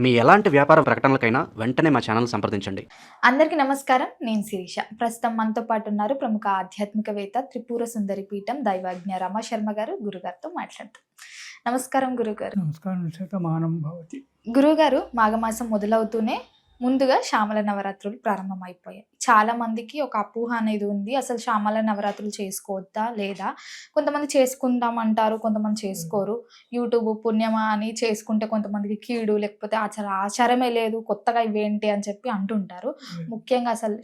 మీ ఎలాంటి వ్యాపార ప్రకటనలకైనా వెంటనే మా ఛానల్ సంప్రదించండి. అందరికీ నమస్కారం. నేను శిరీష. ప్రస్తుతం మనతో పాటు ఉన్నారు ప్రముఖ ఆధ్యాత్మికవేత్త త్రిపుర సుందరి పీఠం దైవజ్ఞ రమశర్మ గారు. గురుగారితో మాట్లాడతాం. నమస్కారం గురుగారు. నమస్కారం. శతమానం భవతి. గురుగారు, మాఘమాసం మొదలవుతూనే ముందుగా శ్యామల నవరాత్రులు ప్రారంభమైపోయాయి. చాలా మందికి ఒక అపోహ అనేది ఉంది, అసలు శ్యామల నవరాత్రులు చేసుకోవద్దా లేదా. కొంతమంది చేసుకుందాం అంటారు, కొంతమంది చేసుకోరు. యూట్యూబ్ పుణ్యమా అని చేసుకుంటే కొంతమందికి కీడు, లేకపోతే ఆచారమే లేదు, కొత్తగా ఇవేంటి అని చెప్పి అంటుంటారు. ముఖ్యంగా అసలు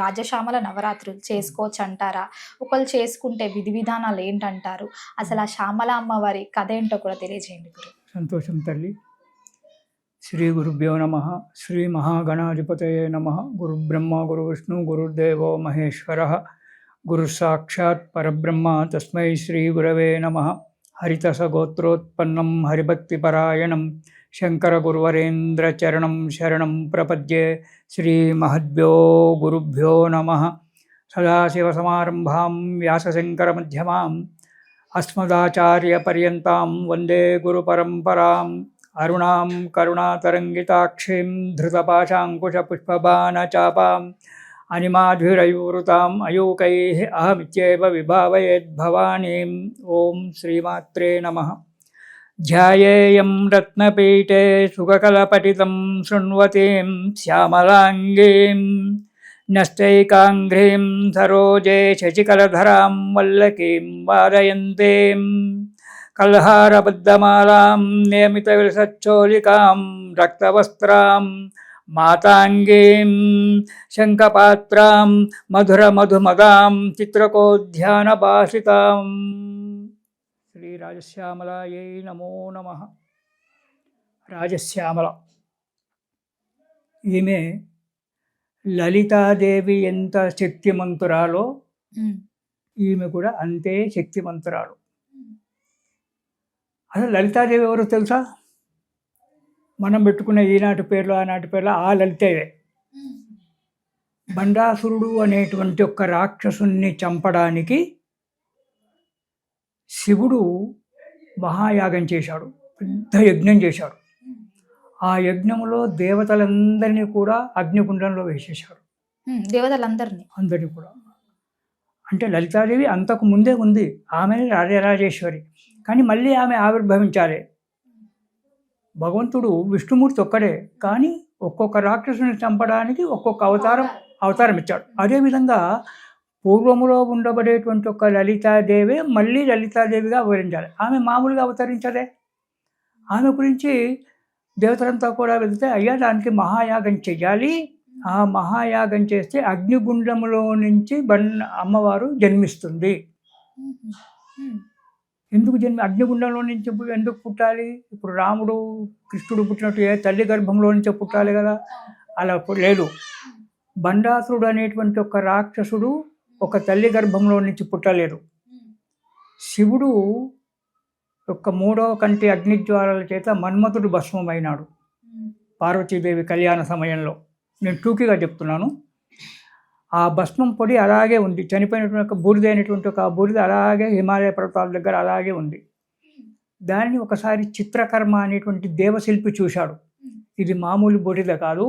రాజశ్యామల నవరాత్రులు చేసుకోవచ్చు అంటారా? ఒకళ్ళు చేసుకుంటే విధి విధానాలు ఏంటంటారు? అసలు ఆ శ్యామల అమ్మవారి కథ ఏంటో కూడా తెలియజేయండి గురు. సంతోషం తల్లి. శ్రీ గురుభ్యో నమ. శ్రీ మహాగణాధిపతయే నమ. గురు బ్రహ్మ గురు విష్ణు గురుదేవో మహేశ్వర. గురు సాక్షాత్ పరబ్రహ్మ తస్మై శ్రీ గురవే నమ. హరితస గోత్రోత్పన్నం హరిభక్తిపరాయణం శంకర గురువరేంద్ర చరణం శరణం ప్రపద్యే. శ్రీ మహద్భ్యో గురుభ్యో నమ. సదాశివసమారంభాం వ్యాసశంకర మధ్యమాం అస్మదాచార్యపర్యంతాం వందే గురుపరంపరాం. అరుణాం కరుణాతరంగితాక్షీం ధృతపాశాంకుశపుష్పబాణచాపాం అనిమాధురైవృతాం అయూకైః అహమిత్యేవ విభావయేద్భవానీం. ఓం శ్రీమాత్రే నమః. ధ్యాయేయం రత్నపీఠే సుఖకలపటితం శృణ్వతీం శ్యామలాంగీం న్యస్తైకాంఘ్రీం సరోజే శశికలధరాం వల్లకీం వాదయంతీం కల్హారబద్ధమాలాం నియమితవిలసచ్చోళికాం రక్తవస్త్రాం మాతాంగీం శంఖపాత్రాం మధురమధుమదాం చిత్రకోధ్యానభాసితాం. శ్రీ రాజశ్యామలాయై నమో నమః. రాజశ్యామల ఈమె లలితాదేవి ఎంత శక్తిమంతురాలో ఈమె కూడా అంతే శక్తిమంతురాలు. అసలు లలితాదేవి ఎవరో తెలుసా? మనం పెట్టుకునే ఈనాటి పేర్లు ఆనాటి పేర్లు ఆ లలితేవే. బండాసురుడు అనేటువంటి ఒక రాక్షసుని చంపడానికి శివుడు మహాయాగం చేశాడు, పెద్ద యజ్ఞం చేశాడు. ఆ యజ్ఞంలో దేవతలందరినీ కూడా అగ్నిగుండంలో వేసేశాడు. అందరినీ కూడా. అంటే లలితాదేవి అంతకు ముందే ఉంది, ఆమె రాజరాజేశ్వరి. కానీ మళ్ళీ ఆమె ఆవిర్భవించాలి. భగవంతుడు విష్ణుమూర్తి ఒక్కడే, కానీ ఒక్కొక్క రాక్షసుని చంపడానికి ఒక్కొక్క అవతారం ఇచ్చాడు. అదేవిధంగా పూర్వములో ఉండబడేటువంటి ఒక లలితాదేవి మళ్ళీ లలితాదేవిగా అవతరించాలి. ఆమె మామూలుగా అవతరించదే. ఆమె గురించి దేవతలంతా కూడా వెళ్తే, అయ్యా దానికి మహాయాగం చెయ్యాలి, ఆ మహాయాగం చేస్తే అగ్నిగుండములో నుంచి అమ్మవారు జన్మిస్తుంది. ఎందుకు అగ్నిగుండంలో నుంచి ఎందుకు పుట్టాలి? ఇప్పుడు రాముడు కృష్ణుడు పుట్టినట్టు తల్లి గర్భంలో నుంచే పుట్టాలి కదా, అలా లేదు. బండాసురుడు అనేటువంటి ఒక రాక్షసుడు ఒక తల్లి గర్భంలో నుంచి పుట్టలేదు. శివుడు యొక్క 3వ కంటి అగ్నిజ్వాలల చేత మన్మథుడు భస్మమైనాడు పార్వతీదేవి కళ్యాణ సమయంలో. నేను టూకీగా చెప్తున్నాను. ఆ భస్మం పొడి అలాగే ఉంది, చనిపోయినటువంటి ఒక బూడిద అయినటువంటి ఒక బూడిద అలాగే హిమాలయ పర్వతాల దగ్గర అలాగే ఉంది. దాన్ని ఒకసారి చిత్రకర్మ అనేటువంటి దేవశిల్పి చూశాడు. ఇది మామూలు బూడిద కాదు,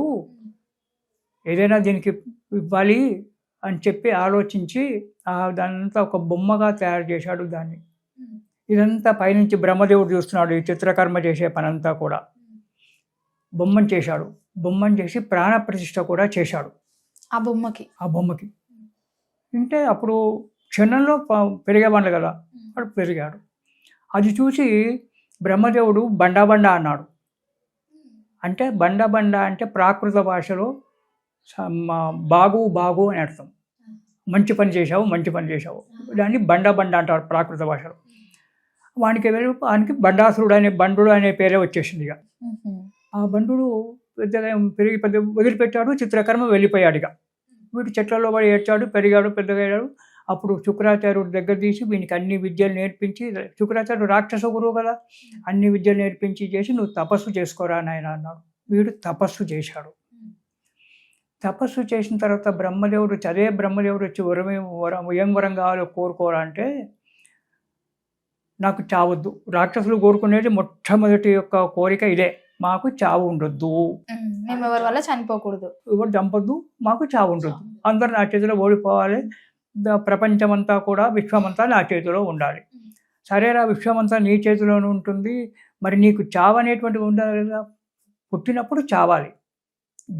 ఏదైనా దీనికి ఇవ్వాలి అని చెప్పి ఆలోచించి దానంతా ఒక బొమ్మగా తయారు చేశాడు దాన్ని. ఇదంతా పైనుంచి బ్రహ్మదేవుడు చూస్తున్నాడు ఈ చిత్రకర్మ చేసే పనంతా కూడా. బొమ్మను చేశాడు. బొమ్మను చేసి ప్రాణప్రతిష్ఠ కూడా చేశాడు ఆ బొమ్మకి. అంటే అప్పుడు క్షణంలో పెరిగేవాళ్ళు కదా, వాడు పెరిగాడు. అది చూసి బ్రహ్మదేవుడు బండ అన్నాడు. అంటే బండ అంటే ప్రాకృత భాషలో బాగు అని అర్థం. మంచి పని చేశావు, దాన్ని బండ అంటారు ప్రాకృత భాషలో. వానికి బండాసురుడు బండు అనే పేరే వచ్చేసింది. ఇక ఆ బండు పెద్దగా పెరిగి వదిలిపెట్టాడు, చిత్రకర్మ వెళ్ళిపోయాడు. ఇక వీడు చెట్లలో పడి ఏడ్చాడు, పెరిగాడు, పెద్దగా అయ్యాడు. అప్పుడు శుక్రాచార్యుడి దగ్గర తీసి వీనికి అన్ని విద్యలు నేర్పించి, శుక్రాచార్యుడు రాక్షస గురువు కదా, అన్ని విద్యలు నేర్పించి చేసి నువ్వు తపస్సు చేసుకోరా నాయన అన్నాడు. వీడు తపస్సు చేశాడు. తపస్సు చేసిన తర్వాత బ్రహ్మదేవుడు వచ్చి ఏం వరం కావాలో కోరుకోరా అంటే, నాకు చావద్దు. రాక్షసులు కోరుకునేది మొట్టమొదటి యొక్క కోరిక ఇదే, మాకు చావు ఉండొద్దు, మేము ఎవరి వల్ల చనిపోకూడదు. ఎవరు చంపొద్దు, మాకు చావు ఉండొద్దు, అందరు నా చేతిలో ఓడిపోవాలి, ప్రపంచమంతా కూడా విశ్వమంతా నా చేతిలో ఉండాలి. సరేరా, విశ్వమంతా నీ చేతిలోనే ఉంటుంది, మరి నీకు చావు అనేటువంటిది ఉండాలి కదా, పుట్టినప్పుడు చావాలి,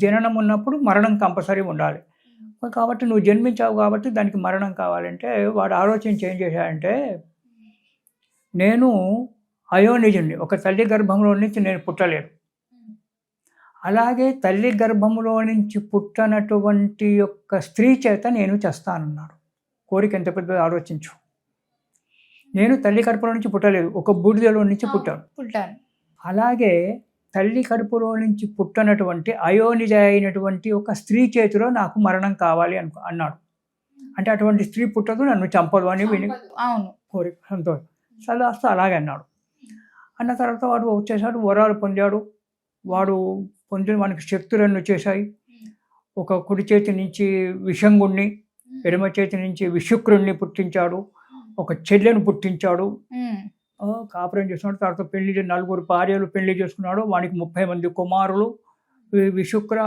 జననం ఉన్నప్పుడు మరణం కంపల్సరీ ఉండాలి. కాబట్టి నువ్వు జన్మించావు కాబట్టి దానికి మరణం కావాలంటే వాడు ఆలోచించి ఏం చేశాడంటే, నేను అయోనిజుని, ఒక తల్లి గర్భంలో నుంచి నేను పుట్టలేదు, అలాగే తల్లి గర్భంలో నుంచి పుట్టనటువంటి యొక్క స్త్రీ చేత నేను చేస్తానన్నాడు. కోరిక ఎంత పెద్దదో ఆలోచించు. నేను తల్లి కడుపులో నుంచి పుట్టలేదు, ఒక బూడిదలో నుంచి పుట్టాను. అలాగే తల్లి కడుపులో నుంచి పుట్టనటువంటి అయోనిజ అయినటువంటి ఒక స్త్రీ చేతిలో నాకు మరణం కావాలి అన్నాడు. అంటే అటువంటి స్త్రీ పుట్టదు, నన్ను చంపదు అని విని కోరిక, సంతోషం. సదాస్తు అలాగే అన్నాడు. అన్న తర్వాత వాడు వచ్చేసాడు, వరాలు పొందాడు. వాడు పొందిన మనకి శక్తులను వచ్చేసాయి. ఒక కుడి చేతి నుంచి విషంగుణ్ణి, ఎడమ చేతి నుంచి విశుక్రుణ్ణి పుట్టించాడు, ఒక చెల్లెను పుట్టించాడు, కాపురం చేసుకున్నాడు. తర్వాత పెళ్లి 4 భార్యలు పెళ్లి చేసుకున్నాడు. వానికి 30 మంది కుమారులు. విశుక్ర,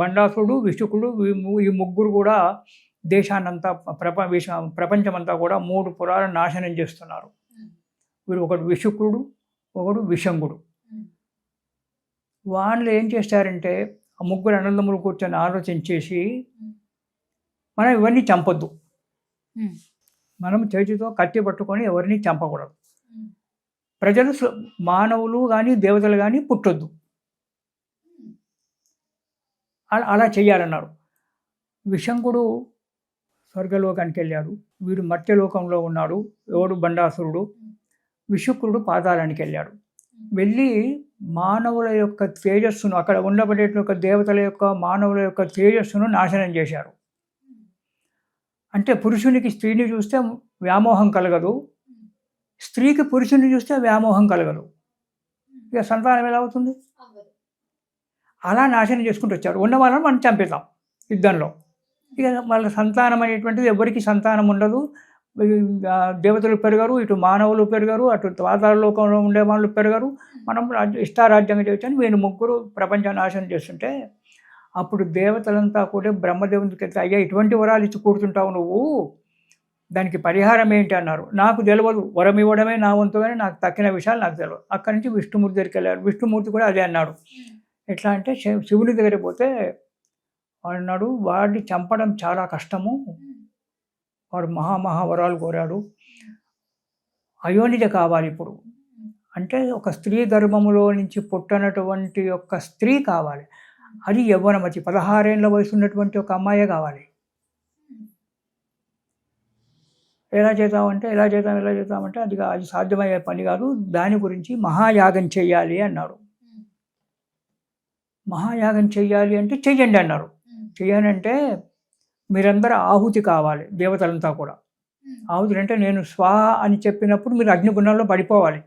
బండాసుడు, విశుకుడు, ఈ ముగ్గురు కూడా దేశాన్నంతా ప్రపంచమంతా కూడా 3 పురాలను నాశనం చేస్తున్నారు. వీడు ఒకడు విశుక్రుడు, ఒకడు విషంగుడు. వాళ్ళు ఏం చేస్తారంటే ఆ ముగ్గురు అన్నదమ్ములు కూర్చొని ఆలోచించేసి, మనం ఇవన్నీ చంపొద్దు, మనం చేతితో కత్తి పట్టుకొని ఎవరిని చంపకూడదు, ప్రజలు మానవులు కానీ దేవతలు కానీ పుట్టొద్దు, అలా చెయ్యాలన్నారు. విశంకుడు స్వర్గలోకానికి వెళ్ళాడు, వీడు మత్స్యలోకంలో ఉన్నాడు, ఎవడు బండాసురుడు. విశుక్రుడు పాతాళానికి వెళ్ళాడు. వెళ్ళి మానవుల యొక్క తేజస్సును, అక్కడ ఉండబడే దేవతల యొక్క మానవుల యొక్క తేజస్సును నాశనం చేశారు. అంటే పురుషునికి స్త్రీని చూస్తే వ్యామోహం కలగదు, స్త్రీకి పురుషుని చూస్తే వ్యామోహం కలగదు, ఇక సంతానం ఎలా అవుతుంది? అలా నాశనం చేసుకుంటూ వచ్చారు. ఉన్న వాళ్ళని మనం చంపేద్దాం యుద్ధంలో. ఇక వాళ్ళ సంతానం అనేటువంటిది ఎవరికి సంతానం ఉండదు. దేవతలు పెరగరు, ఇటు మానవులు పెరగరు, అటు పాతాళ లోకంలో ఉండే వాళ్ళు పెరగరు. మనం ఇష్టారాజ్యంగా చేయొచ్చని వీళ్ళు ముగ్గురు ప్రపంచ నాశనం చేస్తుంటే, అప్పుడు దేవతలంతా కూడా బ్రహ్మదేవునికి వెళ్తే, అయ్యా ఇటువంటి వరాలు ఇచ్చి కూర్చుంటావు నువ్వు, దానికి పరిహారం ఏంటి అన్నారు. నాకు తెలియదు, వరం ఇవ్వడమే నా వంతు, కానీ నాకు తక్కిన విషయాలు నాకు తెలియదు. అక్కడి నుంచి విష్ణుమూర్తి దగ్గరికి వెళ్ళారు. విష్ణుమూర్తి కూడా అదే అన్నాడు. ఎట్లా అంటే, శివుని దగ్గరికి పోతే వాడు అన్నాడు, వాడిని చంపడం చాలా కష్టము, వాడు మహావరాలు కోరాడు, అయోనిజ కావాలి ఇప్పుడు. అంటే ఒక స్త్రీ గర్భములో నుంచి పుట్టనటువంటి ఒక స్త్రీ కావాలి, అది యవ్వనమతి, 16 ఏళ్ళ వయసు ఉన్నటువంటి ఒక అమ్మాయే కావాలి. ఎలా చేద్దామంటే అది సాధ్యమయ్యే పని కాదు, దాని గురించి మహాయాగం చెయ్యాలి అన్నాడు. మహాయాగం చెయ్యాలి అంటే చెయ్యండి అన్నారు. చెయ్యాలంటే మీరందరూ ఆహుతి కావాలి, దేవతలంతా కూడా. ఆహుతి అంటే నేను స్వాహ అని చెప్పినప్పుడు మీరు అగ్నిగుండంలో పడిపోవాలి.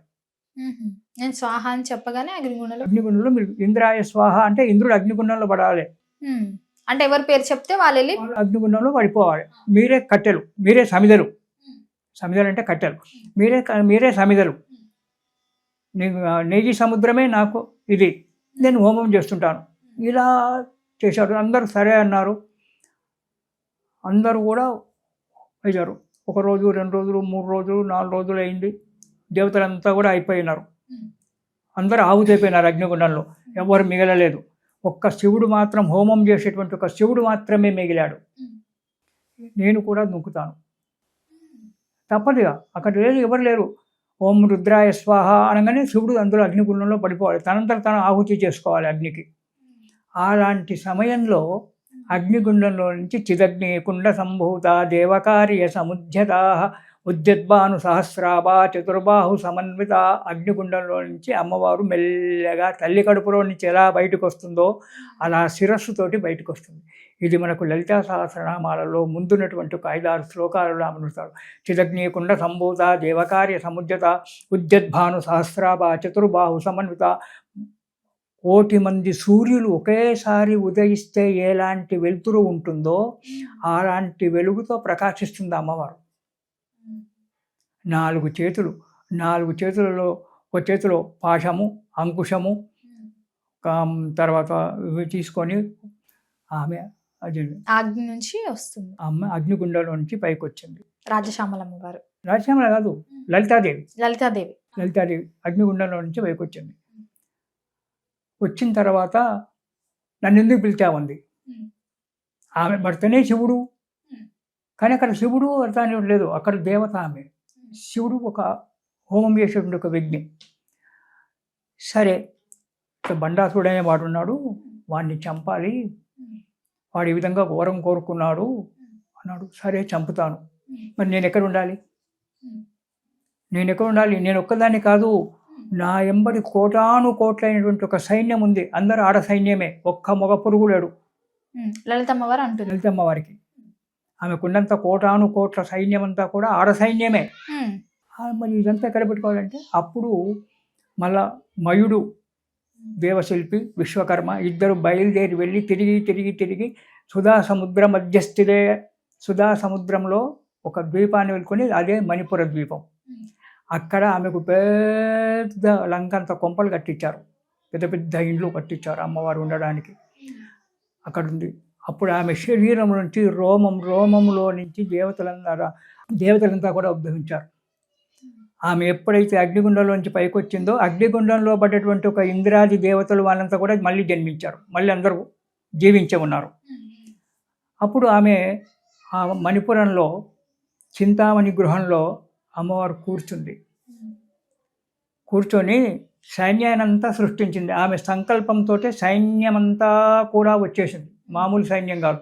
నేను స్వాహ అని చెప్పగానే అగ్నిగుండంలో మీరు ఇంద్రాయ స్వాహ అంటే ఇంద్రుడు అగ్నిగుండంలో పడాలి. అంటే ఎవరి పేరు చెప్తే వాళ్ళు అగ్నిగుండంలో పడిపోవాలి. మీరే కట్టెలు, మీరే సమిదలు. సమిదలు అంటే కట్టెలు, మీరే సమిదలు. నెయ్యి సముద్రమే నాకు ఇది, నేను హోమం చేస్తుంటాను. ఇలా చేశాడు. అందరూ సరే అన్నారు. అందరూ కూడా అయ్యారు. 1 రోజు, 2 రోజులు, 3 రోజులు, 4 రోజులు అయింది. దేవతలంతా కూడా అయిపోయినారు. అందరూ ఆహుతి అయిపోయినారు అగ్నిగుండంలో, ఎవరు మిగలలేదు. ఒక్క శివుడు మాత్రం, హోమం చేసేటువంటి ఒక శివుడు మాత్రమే మిగిలాడు. నేను కూడా నొక్కుతాను, తప్పదుగా, అక్కడ లేదు, ఎవరు లేరు. ఓం రుద్రాయ స్వాహ అనగానే శివుడు అందులో అగ్నిగుండంలో పడిపోవాలి, తనంతట తను ఆహుతి చేసుకోవాలి అగ్నికి. అలాంటి సమయంలో అగ్నిగుండంలో నుంచి చిదగ్ని కుండ సంభూత దేవకార్య సముద్యత ఉద్యద్భాను సహస్రాభా చతుర్బాహు సమన్విత. అగ్నిగుండంలో నుంచి అమ్మవారు మెల్లగా తల్లి కడుపులో నుంచి ఎలా బయటకు వస్తుందో అలా శిరస్సుతోటి బయటకు వస్తుంది. ఇది మనకు లలితా సహస్రనామాలలో ముందున్నటువంటి ఒక 5-6 శ్లోకాలలో అమరుతాడు. చిదగ్ని కుండ సంభూత దేవకార్య సముద్యత ఉద్యద్భాను సహస్రాభా చతుర్బాహు సమన్విత. 1,000,000 మంది సూర్యులు ఒకేసారి ఉదయిస్తే ఎలాంటి వెలుతురు ఉంటుందో అలాంటి వెలుగుతో ప్రకాశిస్తుంది అమ్మవారు. 4 చేతులు, 4 చేతులలో ఒక చేతిలో పాశము, అంకుశము, తర్వాత ఇవి తీసుకొని ఆమె అది అగ్ని నుంచి వస్తుంది. ఆమె అగ్నిగుండంలో నుంచి పైకి వచ్చింది. రాజశ్యామలమ్మ వారు, రాజశ్యామల కాదు, లలితాదేవి. లలితాదేవి. లలితాదేవి అగ్నిగుండంలో నుంచి పైకి వచ్చింది. వచ్చిన తర్వాత నన్ను ఎందుకు పిలిచామంది. ఆమె భర్తనే శివుడు, కానీ అక్కడ శివుడు భర్త అనేవాడు లేదు, అక్కడ దేవత ఆమె. శివుడు ఒక హోమం చేసేటువంటి ఒక వ్యక్తి. సరే, బండాసుడు అనే వాడు ఉన్నాడు, వాడిని చంపాలి, వాడు ఈ విధంగా ఘోరం కోరుకున్నాడు అన్నాడు. సరే చంపుతాను. మరి నేను ఎక్కడ ఉండాలి? నేను ఒక్కదాన్ని కాదు, నా ఎంబడి కోటాను కోట్లైనటువంటి ఒక సైన్యం ఉంది. అందరూ ఆడ సైన్యమే, ఒక్క మగ పురుగు లేడు. లలితమ్మ వారు అంటుంది. లలితమ్మ వారికి ఆమెకున్నంత కోటాను కోట్ల సైన్యం అంతా కూడా ఆడ సైన్యమే. మరి ఇదంతా ఎక్కడ పెట్టుకోవాలంటే అప్పుడు మళ్ళా మయుడు, దేవశిల్పి, విశ్వకర్మ ఇద్దరు బయలుదేరి వెళ్ళి తిరిగి సుధా సముద్ర మధ్యస్థితే, సుధా సముద్రంలో ఒక ద్వీపాన్ని వెళ్ళుకొని, అదే మణిపుర ద్వీపం. అక్కడ ఆమెకు పెద్ద లంకంత కొంపలు కట్టించారు, పెద్ద పెద్ద ఇండ్లు కట్టించారు అమ్మవారు ఉండడానికి. అక్కడ ఉంది. అప్పుడు ఆమె శరీరం నుంచి రోమంలో నుంచి దేవతలంతా కూడా ఉద్భవించారు. ఆమె ఎప్పుడైతే అగ్నిగుండంలోంచి పైకి వచ్చిందో, అగ్నిగుండంలో పడ్డటువంటి ఒక ఇంద్రాది దేవతలు వాళ్ళంతా కూడా మళ్ళీ జన్మించారు, మళ్ళీ అందరూ జీవించే ఉన్నారు. అప్పుడు ఆమె ఆ మణిపురంలో చింతామణి గృహంలో అమ్మవారు కూర్చొని సైన్యానంతా సృష్టించింది. ఆమె సంకల్పంతో సైన్యమంతా కూడా వచ్చేసింది, మామూలు సైన్యం కాదు.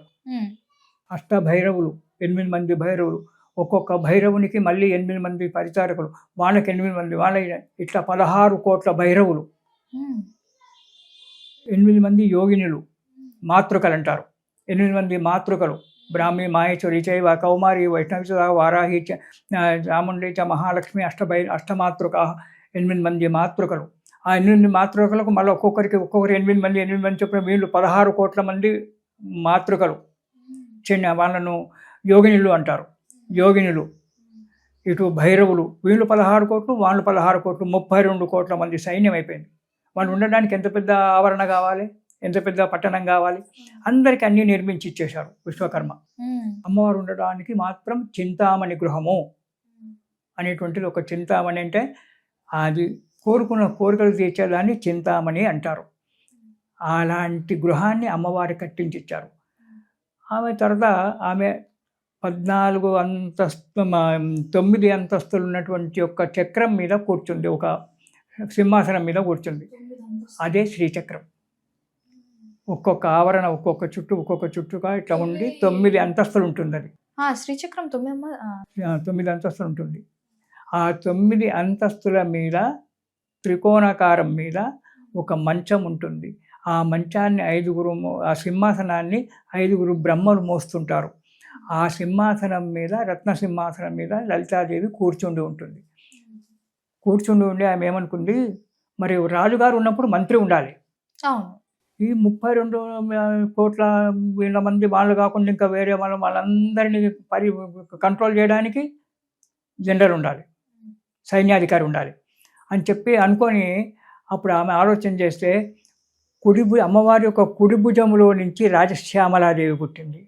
అష్టభైరవులు, 8 మంది భైరవులు, ఒక్కొక్క భైరవునికి మళ్ళీ 8 మంది పరిచారకులు, వాళ్ళకి 8 మంది, వాళ్ళ ఇట్లా 16 కోట్ల భైరవులు, 8 మంది యోగినులు, మాతృకలు అంటారు. 8 మంది మాతృకలు, బ్రాహ్మి, మాహేశ్వరి చైవ కౌమారి వైష్ణవి వారాహి చాముండి చ మహాలక్ష్మి అష్టమాతృక, 8 మంది మాతృకలు. ఆ 8 మాతృకలకు మళ్ళీ ఒక్కొక్కరు 8 మంది చొప్పున వీళ్ళు 16 కోట్ల మంది మాతృకలు. వాళ్ళను యోగినులు అంటారు. యోగినులు, ఇటు భైరవులు, వీళ్ళు 16 కోట్లు, వాళ్ళు 16 కోట్లు, 32 కోట్ల మంది సైన్యం అయిపోయింది. వాళ్ళు ఉండడానికి ఎంత పెద్ద ఆవరణ కావాలి, ఎంత పెద్ద పట్టణం కావాలి. అందరికీ అన్నీ నిర్మించి ఇచ్చేశారు విశ్వకర్మ. అమ్మవారు ఉండడానికి మాత్రం చింతామణి గృహము అనేటువంటిది ఒక చింతామణి అంటే అది కోరుకున్న కోరికలు తీర్చేదాన్ని చింతామణి అంటారు. అలాంటి గృహాన్ని అమ్మవారి కట్టించిచ్చారు. ఆమె తర్వాత ఆమె 9 అంతస్తులు ఉన్నటువంటి ఒక చక్రం మీద కూర్చుంది, ఒక సింహాసనం మీద కూర్చుంది. అదే శ్రీచక్రం. ఒక్కొక్క ఆవరణ, ఒక్కొక్క చుట్టుగా ఇట్లా ఉండి 9 అంతస్తులు ఉంటుంది. అది శ్రీచక్రం 9 అంతస్తులు ఉంటుంది. ఆ 9 అంతస్తుల మీద త్రికోణాకారం మీద ఒక మంచం ఉంటుంది. ఆ మంచాన్ని ఆ సింహాసనాన్ని 5 బ్రహ్మలు మోస్తుంటారు. ఆ సింహాసనం మీద, రత్న సింహాసనం మీద లలితాదేవి కూర్చుండి ఉంటుంది. కూర్చుండి ఉండి ఆమె ఏమనుకుంది, మరి రాజుగారు ఉన్నప్పుడు మంత్రి ఉండాలి. ఈ 32 కోట్ల వీళ్ళ మంది వాళ్ళు కాకుండా ఇంకా వేరే వాళ్ళందరినీ కంట్రోల్ చేయడానికి జనరల్ ఉండాలి, సైన్యాధికారి ఉండాలి అని చెప్పి అనుకొని అప్పుడు ఆమె ఆలోచన చేస్తే అమ్మవారి యొక్క కుడి భుజములో నుంచి రాజశ్యామలాదేవి పుట్టింది.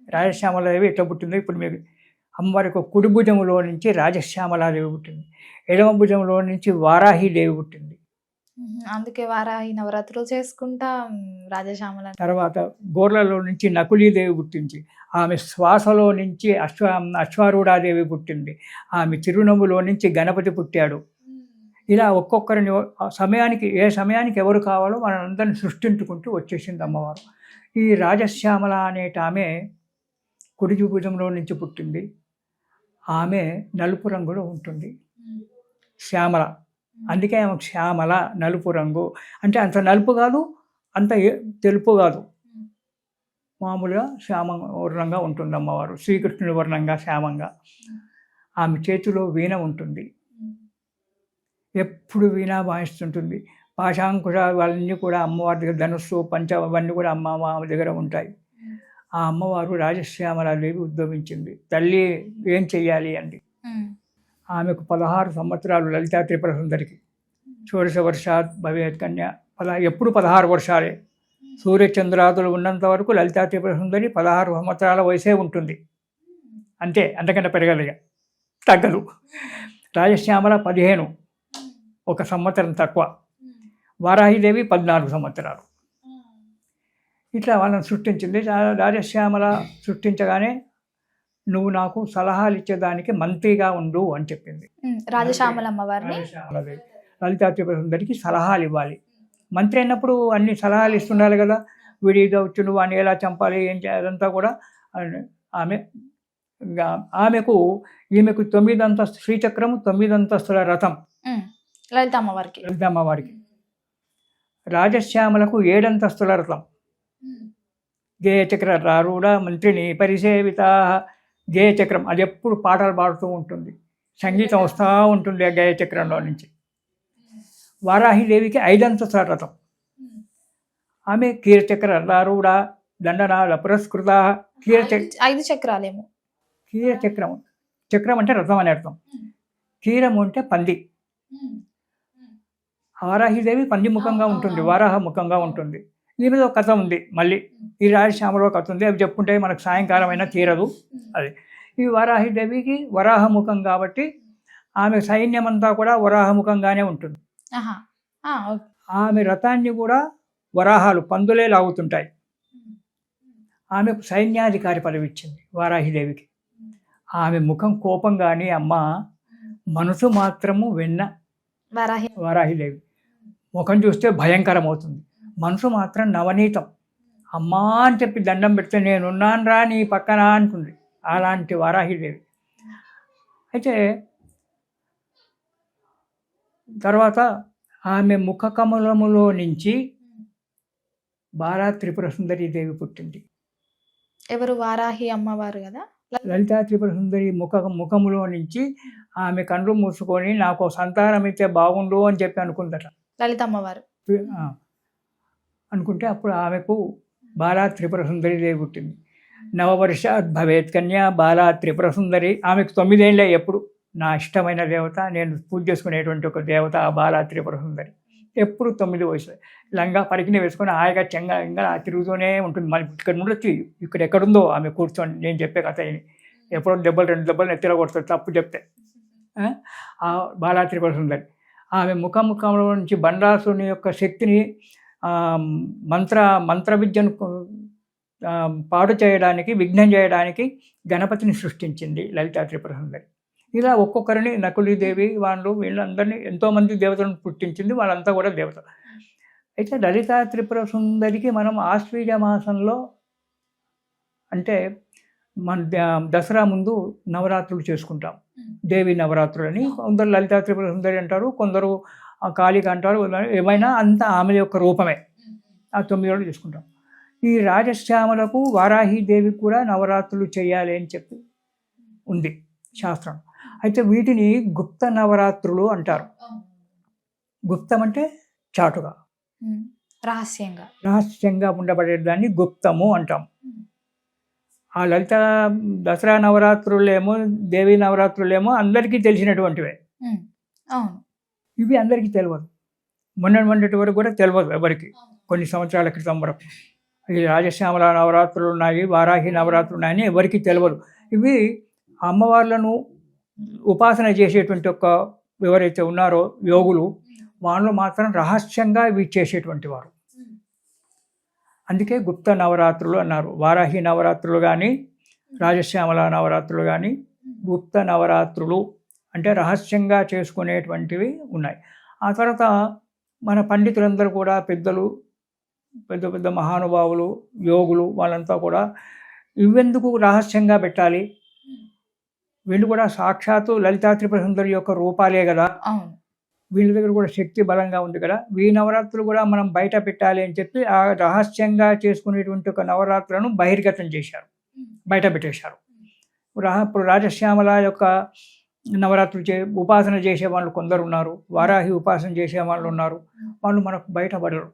రాజశ్యామలాదేవి ఎట్లా పుట్టిందో ఇప్పుడు మీరు, అమ్మవారి యొక్క కుడి భుజములో నుంచి రాజశ్యామలాదేవి పుట్టింది. ఎడమ భుజంలో నుంచి వారాహిదేవి పుట్టింది. అందుకే వారాహి నవరాత్రులు చేసుకుంటా రాజశ్యామల. తర్వాత గోర్లలో నుంచి నకులీదేవి పుట్టింది. ఆమె శ్వాసలో నుంచి అశ్వారూఢాదేవి పుట్టింది. ఆమె చిరునవ్వులో నుంచి గణపతి పుట్టాడు. ఇలా ఒక్కొక్కరిని ఏ సమయానికి ఎవరు కావాలో వాళ్ళందరినీ సృష్టించుకుంటూ వచ్చేసింది అమ్మవారు. ఈ రాజశ్యామల అనేట ఆమె కుడి భుజంలో నుంచి పుట్టింది. ఆమె నలుపు రంగులో ఉంటుంది, శ్యామల. అందుకే ఆమె శ్యామల, నలుపు రంగు. అంటే అంత నలుపు కాదు, అంత తెలుపు కాదు, మామూలుగా వర్ణంగా ఉంటుంది అమ్మవారు. శ్రీకృష్ణుడి వర్ణంగా శ్యామంగా. ఆమె చేతిలో వీణ ఉంటుంది, ఎప్పుడు వీణ వాయిస్తుంటుంది. పాశాంకుశ వాళ్ళన్నీ కూడా అమ్మవారి దగ్గర, ధనుస్సు, పంచ అవన్నీ కూడా అమ్మ దగ్గర ఉంటాయి. ఆ అమ్మవారు రాజశ్యామలాదేవి ఉద్భవించింది. తల్లి ఏం చెయ్యాలి అండి. ఆమెకు 16 సంవత్సరాలు లలితా త్రిపుర సుందరికి. షోడశ వర్షాత్ భవేత్ కన్య ఎప్పుడు 16 వర్షాలే. సూర్యచంద్రాదులు ఉన్నంత వరకు లలితా త్రిపుర సుందరి 16 సంవత్సరాల వయసే ఉంటుంది, అంతే, అంతకంటే పెరగదుగా, తగ్గదు. రాజశ్యామల 15, 1 సంవత్సరం తక్కువ. వారాహిదేవి 14 సంవత్సరాలు. ఇట్లా వాళ్ళని సృష్టించింది. రాజశ్యామల సృష్టించగానే నువ్వు నాకు సలహాలు ఇచ్చేదానికి మంత్రిగా ఉండు అని చెప్పింది. రాజశ్యామల అమ్మవారిని రాజశ్యామలదేవి లలితా త్రిపుర సుందరికి సలహాలు ఇవ్వాలి. మంత్రి అయినప్పుడు అన్ని సలహాలు ఇస్తుండాలి కదా, విడిగా వచ్చి నువ్వు అని ఎలా చంపాలి ఏం చేయాలంతా కూడా ఆమెకు ఈమెకు 9 అంతస్తు శ్రీచక్రము, 9 అంతస్తుల రథం లలిత అమ్మవారికి. రాజశ్యామలకు 7 అంతస్తుల రథం. గేయచక్ర రారూఢ మంత్రిని పరిసేవిత. గేయచక్రం అది ఎప్పుడు పాటలు పాడుతూ ఉంటుంది, సంగీతం వస్తూ ఉంటుంది ఆ గేయచక్రంలో నుంచి. వారాహిదేవికి 5 అంతస్తుల రథం. ఆమె కీరచక్ర రారూఢ దండనాల పురస్కృత. 5 చక్రాలేమో. కీరచక్రం, చక్రం అంటే రథం అని అర్థం, కీరము అంటే పంది. వారాహిదేవి పంది ముఖంగా ఉంటుంది, వారాహ ముఖంగా ఉంటుంది. దీని మీద ఒక కథ ఉంది, మళ్ళీ ఈ రాజశ్యామలో కథ ఉంది, అవి చెప్పుకుంటే మనకు సాయంకాలం అయినా తీరదు. అది ఈ వారాహిదేవికి వరాహముఖం కాబట్టి ఆమె సైన్యం అంతా కూడా వరాహముఖంగానే ఉంటుంది. ఆమె రథాన్ని కూడా వరాహాలు పందులే లాగుతుంటాయి. ఆమెకు సైన్యాధికారి పదవి ఇచ్చింది వారాహిదేవికి. ఆమె ముఖం కోపం కానీ అమ్మ, మనసు మాత్రము వెన్న. వారాహిదేవి ముఖం చూస్తే భయంకరం అవుతుంది, మనసు మాత్రం నవనీతం. అమ్మా అని చెప్పి దండం పెడితే నేనున్నాను రా నీ పక్కన అంటుంది, అలాంటి వారాహిదేవి. అయితే తర్వాత ఆమె ముఖ కమలములో నుంచి బాలా త్రిపుర సుందరి దేవి పుట్టింది. ఎవరు? వారాహి అమ్మవారు కదా. లలితా త్రిపుర సుందరి ముఖములో నుంచి ఆమె కళ్ళు మూసుకొని నాకు సంతానం అయితే బాగుండు అని చెప్పి అనుకుందట లలిత అమ్మవారు. అనుకుంటే అప్పుడు ఆమెకు బాలా త్రిపుర సుందరి దేవి పుట్టింది. నవవర్షాత్ భవేత్ కన్యా బాలా త్రిపుర సుందరి. ఆమెకు 9 ఏళ్ళే. ఎప్పుడు నా ఇష్టమైన దేవత, నేను పూజ చేసుకునేటువంటి ఒక దేవత బాలా త్రిపుర సుందరి. ఎప్పుడు 9 వయసు లంగా పరికిని వేసుకొని హాయిగా చెంగా తిరుగుతూనే ఉంటుంది. మరి ఇక్కడ ఉండొచ్చు, ఇక్కడ ఎక్కడుందో ఆమె కూర్చొని నేను చెప్పే కథ అయిన ఎప్పుడో 2 దెబ్బలు నెత్తిలో కొడుతుంది తప్పు చెప్తే. ఆ బాలా త్రిపుర సుందరి ఆమె ముఖంలో నుంచి బండాసుని యొక్క శక్తిని మంత్ర విద్యను పాడు చేయడానికి, విఘ్నం చేయడానికి గణపతిని సృష్టించింది లలితా త్రిపుర సుందరి. ఇలా ఒక్కొక్కరిని నకులీదేవి వీళ్ళందరినీ ఎంతోమంది దేవతలను పుట్టించింది, వాళ్ళంతా కూడా దేవతలు. అయితే లలితా త్రిపుర సుందరికి మనం ఆశ్వీజ మాసంలో, అంటే మన దసరా ముందు నవరాత్రులు చేసుకుంటాం, దేవి నవరాత్రులని. కొందరు లలితా త్రిపుర సుందరి అంటారు, కొందరు కాళిక అంటారు, ఏమైనా అంతా ఆమె యొక్క రూపమే. ఆ 9 రోజులు చేసుకుంటాం. ఈ రాజశ్యామలకు వారాహిదేవి కూడా నవరాత్రులు చేయాలి అని చెప్పి ఉంది శాస్త్రం. అయితే వీటిని గుప్త నవరాత్రులు అంటారు. గుప్తం అంటే చాటుగా, రహస్యంగా ఉండబడేదాన్ని గుప్తము అంటాం. ఆ లలిత దసరా నవరాత్రులేమో, దేవి నవరాత్రులేమో అందరికీ తెలిసినటువంటివే. ఇవి అందరికీ తెలియదు, మొన్నటి వరకు కూడా తెలియదు ఎవరికి. కొన్ని సంవత్సరాల క్రితం వరకు ఈ రాజశ్యామల నవరాత్రులు ఉన్నాయి, వారాహి నవరాత్రులు ఉన్నాయని ఎవరికి తెలియదు. ఇవి అమ్మవార్లను ఉపాసన చేసేటువంటి ఒక ఎవరైతే ఉన్నారో యోగులు, వాళ్ళు మాత్రం రహస్యంగా ఇవి చేసేటువంటి వారు. అందుకే గుప్త నవరాత్రులు అన్నారు. వారాహి నవరాత్రులు కానీ, రాజశ్యామల నవరాత్రులు కానీ గుప్త నవరాత్రులు అంటే రహస్యంగా చేసుకునేటువంటివి ఉన్నాయి. ఆ తర్వాత మన పండితులందరూ కూడా పెద్దలు, పెద్ద పెద్ద మహానుభావులు, యోగులు, వాళ్ళంతా కూడా ఇవెందుకు రహస్యంగా పెట్టాలి, వీళ్ళు కూడా సాక్షాత్తు లలితా త్రిపుర సుందరి యొక్క రూపాలే కదా, వీళ్ళ దగ్గర కూడా శక్తి బలంగా ఉంది కదా, ఈ నవరాత్రులు కూడా మనం బయట పెట్టాలి అని చెప్పి ఆ రహస్యంగా చేసుకునేటువంటి ఒక నవరాత్రులను బహిర్గతం చేశారు, బయట పెట్టేశారు. ఇప్పుడు రాజశ్యామల యొక్క నవరాత్రులు ఉపాసన చేసే వాళ్ళు కొందరు ఉన్నారు, వారాహి ఉపాసన చేసే వాళ్ళు ఉన్నారు. వాళ్ళు మనకు బయటపడరు,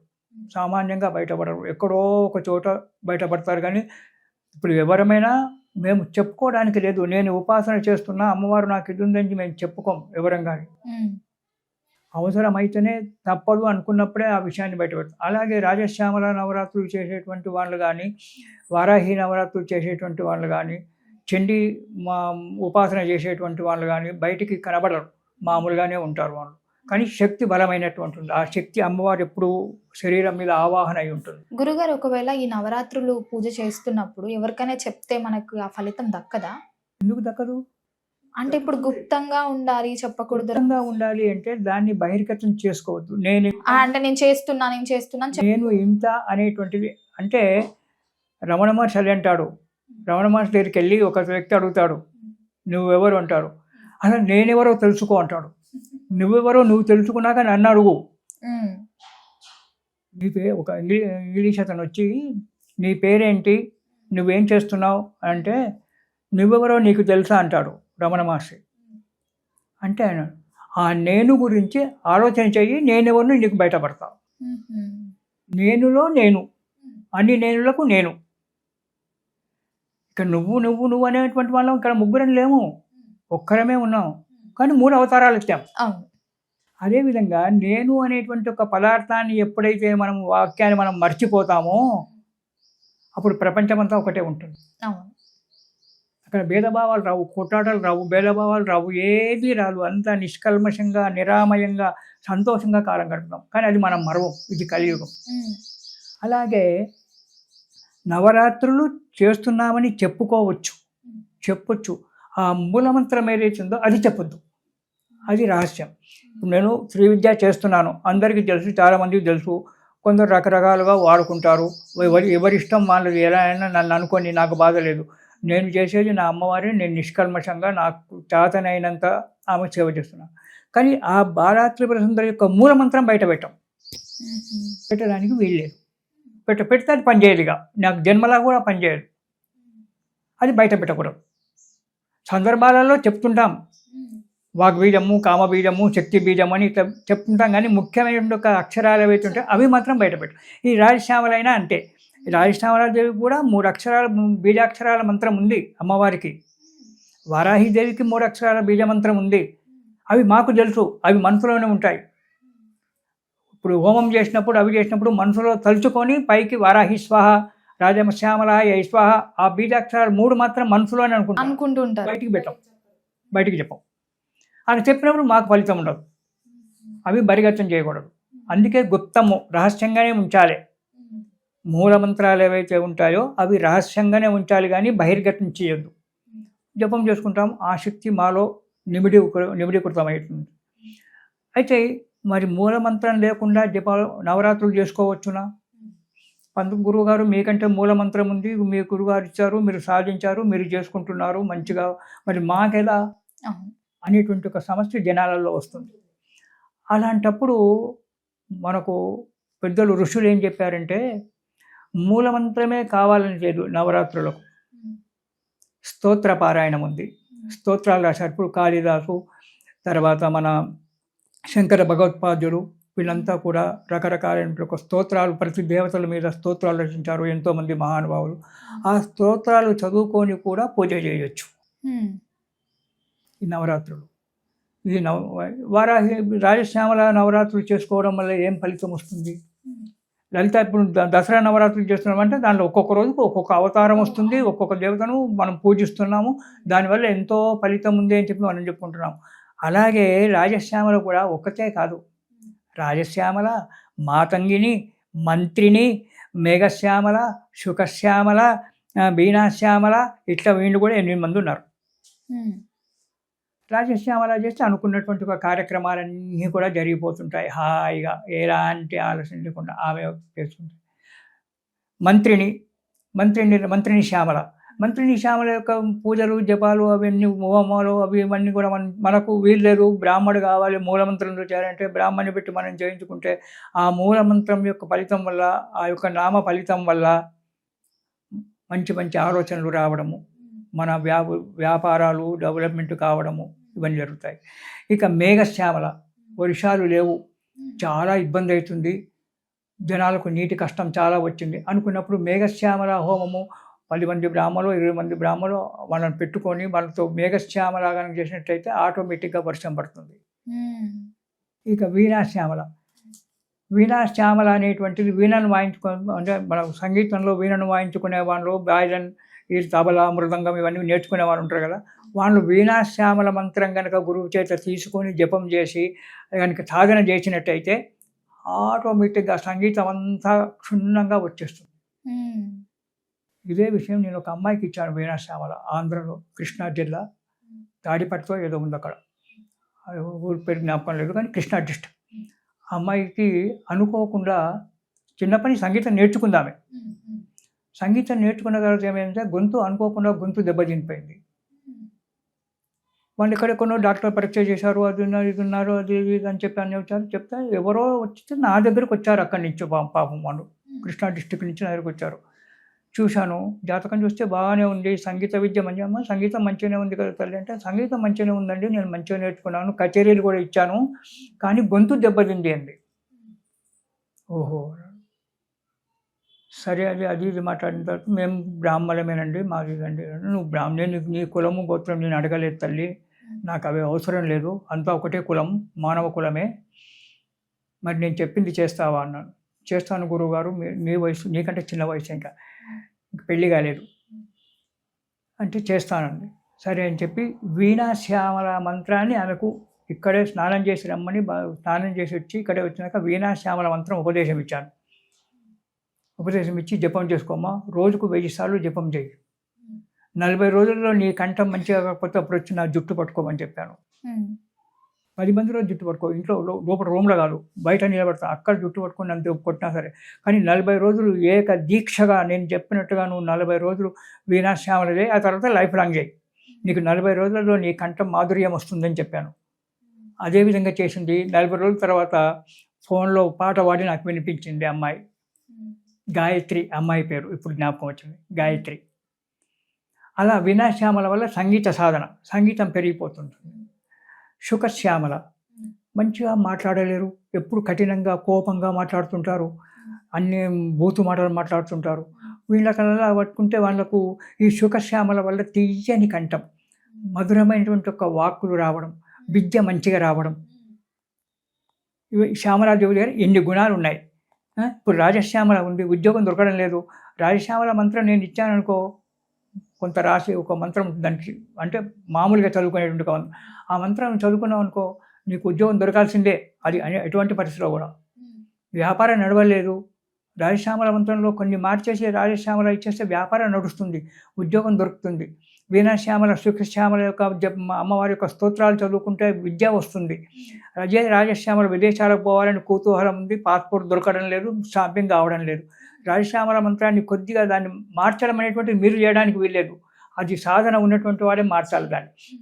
సామాన్యంగా బయటపడరు, ఎక్కడో ఒక చోట బయటపడతారు. కానీ ఇప్పుడు ఎవరమైనా మేము చెప్పుకోవడానికి లేదు, నేను ఉపాసన చేస్తున్నా, అమ్మవారు నాకు ఇది ఉందని మేము చెప్పుకోం ఎవరం కానీ. అవసరమైతేనే తప్పదు అనుకున్నప్పుడే ఆ విషయాన్ని బయటపెడతాం. అలాగే రాజశ్యామల నవరాత్రులు చేసేటువంటి వాళ్ళు కానీ, వారాహి నవరాత్రులు చేసేటువంటి వాళ్ళు కానీ, చండీ మా ఉపాసన చేసేటువంటి వాళ్ళు కానీ బయటికి కనబడరు, మామూలుగానే ఉంటారు వాళ్ళు. కానీ శక్తి బలమైనటువంటి ఆ శక్తి అమ్మవారు ఎప్పుడు శరీరం మీద ఆవాహన అయి ఉంటుంది. గురుగారు ఒకవేళ ఈ నవరాత్రులు పూజ చేస్తున్నప్పుడు ఎవరికైనా చెప్తే మనకు ఆ ఫలితం దక్కదా? ఎందుకు దక్కదు? అంటే ఇప్పుడు గుప్తంగా ఉండాలి, చెప్పకూడదు. దూరంగా ఉండాలి అంటే దాన్ని బహిర్గతం చేసుకోవద్దు. అంటే నేను చేస్తున్నా అని నేను ఇంత అనేటువంటిది అంటే రమణ మహర్షి అది అంటాడు. రమణ మహర్షి దగ్గరికి వెళ్ళి ఒక వ్యక్తి అడుగుతాడు, నువ్వెవరు అంటారు. అసలు నేనెవరో తెలుసుకో అంటాడు. నువ్వెవరో నువ్వు తెలుసుకున్నాక నన్ను అడుగు. నీ ఒక ఇంగ్లీష్ అతను వచ్చి నీ పేరేంటి, నువ్వేం చేస్తున్నావు అంటే నువ్వెవరో నీకు తెలుసా అంటాడు రమణ మహర్షి. అంటే ఆయన ఆ నేను గురించి ఆలోచన చెయ్యి, నేనెవరిని నీకు బయటపడతావు. నేనులో నేను, అన్ని నేనులకు నేను. ఇక్కడ నువ్వు అనేటువంటి వాళ్ళం ఇక్కడ ముగ్గురం లేము, ఒక్కరమే ఉన్నాం. కానీ 3 అవతారాలు ఇచ్చాం. అదేవిధంగా నేను అనేటువంటి ఒక పదార్థాన్ని ఎప్పుడైతే మనం వాక్యాన్ని మనం మర్చిపోతామో అప్పుడు ప్రపంచమంతా ఒకటే ఉంటుంది. అక్కడ భేదభావాలు రావు, కొట్లాటలు రావు, భేదభావాలు రావు, ఏది రాదు. అంతా నిష్కల్మషంగా, నిరామయంగా, సంతోషంగా కాలం గడుపుతాం. కానీ అది మనం మరవం. ఇది కలియుగం. అలాగే నవరాత్రులు చేస్తున్నామని చెప్పొచ్చు. ఆ మూలమంత్రం ఏదైతుందో అది చెప్పొద్దు, అది రహస్యం. ఇప్పుడు నేను శ్రీ విద్య చేస్తున్నాను, అందరికీ తెలుసు, చాలామందికి తెలుసు. కొందరు రకరకాలుగా వాడుకుంటారు. ఎవరిష్టం వాళ్ళది. ఎలా అయినా నన్ను అనుకోని, నాకు బాధ లేదు. నేను చేసేది నా అమ్మవారిని నేను నిష్కల్మషంగా నాకు చేతనైనంత ఆమె సేవ చేస్తున్నాను. కానీ ఆ బాలాత్రిపుర సుందరి యొక్క మూలమంత్రం బయట పెట్టడానికి వీల్లేదు. పెడితే అది పనిచేయదుగా, నాకు జన్మలా కూడా పనిచేయదు. అది బయట పెట్టకూడదు. సందర్భాలలో చెప్తుంటాం, వాగ్బీజము, కామబీజము, శక్తి బీజము అని ఇట్లా చెప్తుంటాం. కానీ ముఖ్యమైన ఒక అక్షరాలు ఏవైతుంటే అవి మాత్రం బయటపెట్టు. ఈ రాజశ్యామలైనా అంతే. రాజశ్యామలాదేవికి కూడా 3 అక్షరాల బీజాక్షరాల మంత్రం ఉంది అమ్మవారికి. వారాహిదేవికి 3 అక్షరాల బీజమంత్రం ఉంది. అవి మాకు తెలుసు, అవి మనసులోనే ఉంటాయి. ఇప్పుడు హోమం చేసినప్పుడు మనసులో తలుచుకొని పైకి వారాహి స్వాహ, రాజశ్యామలాయ స్వాహ, ఆ బీజాక్షరాలు 3 మాత్రం మనసులోనే అనుకుంటుంటారు. బయటికి చెప్పం. అది చెప్పినప్పుడు మాకు ఫలితం ఉండదు. అవి బహిర్గతం చేయకూడదు. అందుకే గుప్తము, రహస్యంగానే ఉంచాలి. మూలమంత్రాలు ఏవైతే ఉంటాయో అవి రహస్యంగానే ఉంచాలి, కానీ బహిర్గతం చేయొద్దు. జపం చేసుకుంటాం, ఆ శక్తి మాలో నిమిడీకృతమవుతుంది. అయితే మరి మూలమంత్రం లేకుండా నవరాత్రులు చేసుకోవచ్చునా? గురువుగారు మీకంటే మూలమంత్రం ఉంది, మీ గురువుగారు ఇచ్చారు, మీరు సాధించారు, మీరు చేసుకుంటున్నారు మంచిగా, మరి మాకెలా అనేటువంటి ఒక సమస్య జనాలలో వస్తుంది. అలాంటప్పుడు మనకు పెద్దలు ఋషులు ఏం చెప్పారంటే మూలమంత్రమే కావాలని లేదు. నవరాత్రులకు స్తోత్ర పారాయణం ఉంది, స్తోత్రాలు రాశారు. ఇప్పుడు కాళిదాసు, తర్వాత మన శంకర భగవత్పాద్యులు, వీళ్ళంతా కూడా రకరకాలైన ఒక స్తోత్రాలు, ప్రతి దేవతల మీద స్తోత్రాలు రచించారు ఎంతోమంది మహానుభావులు. ఆ స్తోత్రాలు చదువుకొని కూడా పూజ చేయొచ్చు ఈ నవరాత్రులు. ఇది వారాహి రాజశ్యామల నవరాత్రులు చేసుకోవడం వల్ల ఏం ఫలితం వస్తుంది? లలిత ఇప్పుడు దసరా నవరాత్రులు చేస్తున్నామంటే దాంట్లో ఒక్కొక్క రోజుకు ఒక్కొక్క అవతారం వస్తుంది, ఒక్కొక్క దేవతను మనం పూజిస్తున్నాము. దానివల్ల ఎంతో ఫలితం ఉంది అని చెప్పి మనం చెప్పుకుంటున్నాము. అలాగే రాజశ్యామల కూడా ఒక్కటే కాదు. రాజశ్యామల, మాతంగిని, మంత్రిని, మేఘశ్యామల, శుకశ్యామల, బీనాశ్యామల, ఇట్లా వీళ్ళు కూడా 8 మంది ఉన్నారు. రాజశ్యామల చేస్తే అనుకున్నటువంటి ఒక కార్యక్రమాలన్నీ కూడా జరిగిపోతుంటాయి హాయిగా, ఎలాంటి ఆలోచన లేకుండా ఆమె చేసుకుంటాయి. మంత్రిని శ్యామల యొక్క పూజలు, జపాలు, అవన్నీ హోమాలు ఇవన్నీ కూడా మనకు వీల్లేదు. బ్రాహ్మడు కావాలి, మూలమంత్రంలో చేయాలంటే బ్రాహ్మణ్ణి పెట్టి మనం చేయించుకుంటే ఆ మూలమంత్రం యొక్క ఫలితం వల్ల, ఆ యొక్క నామ ఫలితం వల్ల మంచి ఆలోచనలు రావడము, మన వ్యాపారాలు డెవలప్మెంట్ కావడము, ఇవన్నీ జరుగుతాయి. ఇక మేఘశ్యామల, వర్షాలు లేవు, చాలా ఇబ్బంది అవుతుంది, జనాలకు నీటి కష్టం చాలా వచ్చింది అనుకున్నప్పుడు మేఘశ్యామల హోమము 10 మంది బ్రాహ్మణులు, 20 మంది బ్రాహ్మణులు వాళ్ళని పెట్టుకొని వాళ్ళతో మేఘశ్యామలాగా చేసినట్టయితే ఆటోమేటిక్గా వర్షం పడుతుంది. ఇక వీణాశ్యామల. వీణాశ్యామల అనేటువంటిది వీణను అంటే మన సంగీతంలో వీణను వాయించుకునే వాళ్ళు బాయలన్, ఈ తబలా, మృదంగం ఇవన్నీ నేర్చుకునే వాళ్ళు ఉంటారు కదా, వాళ్ళు వీణాశ్యామల మంత్రం కనుక గురువు చేత తీసుకొని జపం చేసి కనుక సాధన చేసినట్టయితే ఆటోమేటిక్గా సంగీతం అంతా క్షుణ్ణంగా వచ్చేస్తుంది. ఇదే విషయం నేను ఒక అమ్మాయికి ఇచ్చాను, వీణాశ్యామల, ఆంధ్రలో, కృష్ణా జిల్లా, తాడిపట్టుతో ఏదో ఉంది అక్కడ, ఊరి పేరు జ్ఞాపకం లేదు, కానీ కృష్ణా డిస్ట్రిక్ట్. అమ్మాయికి అనుకోకుండా చిన్నప్పటి సంగీతం నేర్చుకుందామే. సంగీతం నేర్చుకున్న తర్వాత ఏమైందంటే అనుకోకుండా గొంతు దెబ్బతినిపోయింది. వాళ్ళు ఎక్కడెక్కడో డాక్టర్ పరీక్ష చేశారు, అది ఉన్నారు, ఇది ఉన్నారు, అది ఇది అని చెప్పి అన్నీ వచ్చారు. చెప్తే ఎవరో వచ్చి నా దగ్గరకు వచ్చారు, అక్కడి నుంచి పాపం వాళ్ళు కృష్ణా డిస్ట్రిక్ట్ నుంచి నా దగ్గరకు వచ్చారు. చూశాను, జాతకం చూస్తే బాగానే ఉంది, సంగీత విద్య మంచిగా, సంగీతం మంచిగానే ఉంది కదా తల్లి అంటే, సంగీతం మంచిగానే ఉందండి, నేను మంచిగా నేర్చుకున్నాను, కచేరీలు కూడా ఇచ్చాను, కానీ గొంతు దెబ్బతింది అండి. ఓహో, సరే, అది ఇది మాట్లాడిన తర్వాత మేము బ్రాహ్మణమేనండి, మాది ఇదండి. నువ్వు బ్రాహ్మణే, నీ కులము గోత్రం నేను అడగలేదు తల్లి, నాకు అవి అవసరం లేదు, అంతా ఒకటే కులం, మానవ కులమే, మరి నేను చెప్పింది చేస్తావా అన్నాను. చేస్తాను గురువుగారు, మీ వయసు నీకంటే చిన్న వయసు, ఇంకా పెళ్ళి కాలేదు అంటే చేస్తానండి. సరే అని చెప్పి వీణాశ్యామల మంత్రాన్ని ఆమెకు ఇక్కడే స్నానం చేసి రమ్మని, స్నానం చేసి వచ్చి ఇక్కడే వచ్చినాక వీణాశ్యామల మంత్రం ఉపదేశం ఇచ్చాను. ఉపదేశం ఇచ్చి జపం చేసుకోమా, రోజుకు 1000 సార్లు జపం చేయి, 40 రోజుల్లో నీ కంఠం మంచిగా కాకపోతే అప్పుడు వచ్చి నా జుట్టు పట్టుకోమని చెప్పాను. 10 మందిలో జుట్టు పట్టుకో, ఇంట్లో లోపల రూమ్లో కాదు, బయట నిలబడతా, అక్కడ జుట్టు పట్టుకొని అంతే కొట్టినా సరే, కానీ 40 రోజులు ఏక దీక్షగా నేను చెప్పినట్టుగా నువ్వు 40 రోజులు వీణాశ్యామల చేయి, ఆ తర్వాత లైఫ్ లాంగ్ చేయి, నీకు 40 రోజులలో నీ కంఠం మాధుర్యం వస్తుందని చెప్పాను. అదేవిధంగా చేసింది. 40 రోజుల తర్వాత ఫోన్లో పాట పాడి నాకు వినిపించింది అమ్మాయి, గాయత్రి అమ్మాయి పేరు, ఇప్పుడు జ్ఞాపకం వచ్చింది, గాయత్రి. అలా వీణాశ్యామల వల్ల సంగీత సాధన, సంగీతం పెరిగిపోతుంటుంది. శుకశ్యామల మంచిగా మాట్లాడలేరు, ఎప్పుడు కఠినంగా కోపంగా మాట్లాడుతుంటారు, అన్ని బూతు మాటలు మాట్లాడుతుంటారు. వీళ్ళకల్లా పట్టుకుంటే వాళ్ళకు ఈ శుకశ్యామల వల్ల తీయని కంఠం, మధురమైనటువంటి ఒక వాక్కులు రావడం, విద్య మంచిగా రావడం. ఇవి శ్యామలాదేవి దగ్గర ఎన్ని గుణాలు ఉన్నాయి. ఇప్పుడు రాజశ్యామల ఉంది, ఉద్యోగం దొరకడం లేదు, రాజశ్యామల మంత్రం నేను ఇచ్చాను అనుకో, కొంత రాసి ఒక మంత్రం దానికి అంటే మామూలుగా చదువుకునేటువంటి ఆ మంత్రం చదువుకున్నావు అనుకో, నీకు ఉద్యోగం దొరకాల్సిందే. అది ఎటువంటి పరిస్థితిలో కూడా వ్యాపారం నడవలేదు, రాజశ్యామల మంత్రంలో కొన్ని మార్చేసి రాజశ్యామల ఇచ్చేస్తే వ్యాపారం నడుస్తుంది, ఉద్యోగం దొరుకుతుంది. వీణాశ్యామల శుకశ్యామల యొక్క అమ్మవారి యొక్క స్తోత్రాలు చదువుకుంటే విద్య వస్తుంది. రాజశ్యామల విదేశాలకు పోవాలని కుతూహలం ఉంది, పాస్పోర్ట్ దొరకడం లేదు, షాపింగ్ కావడం లేదు. రాజశ్యామల మంత్రాన్ని కొద్దిగా దాన్ని మార్చడం అనేటువంటిది మీరు చేయడానికి వీల్లేదు, అది సాధన ఉన్నటువంటి వాడే మార్చాలి.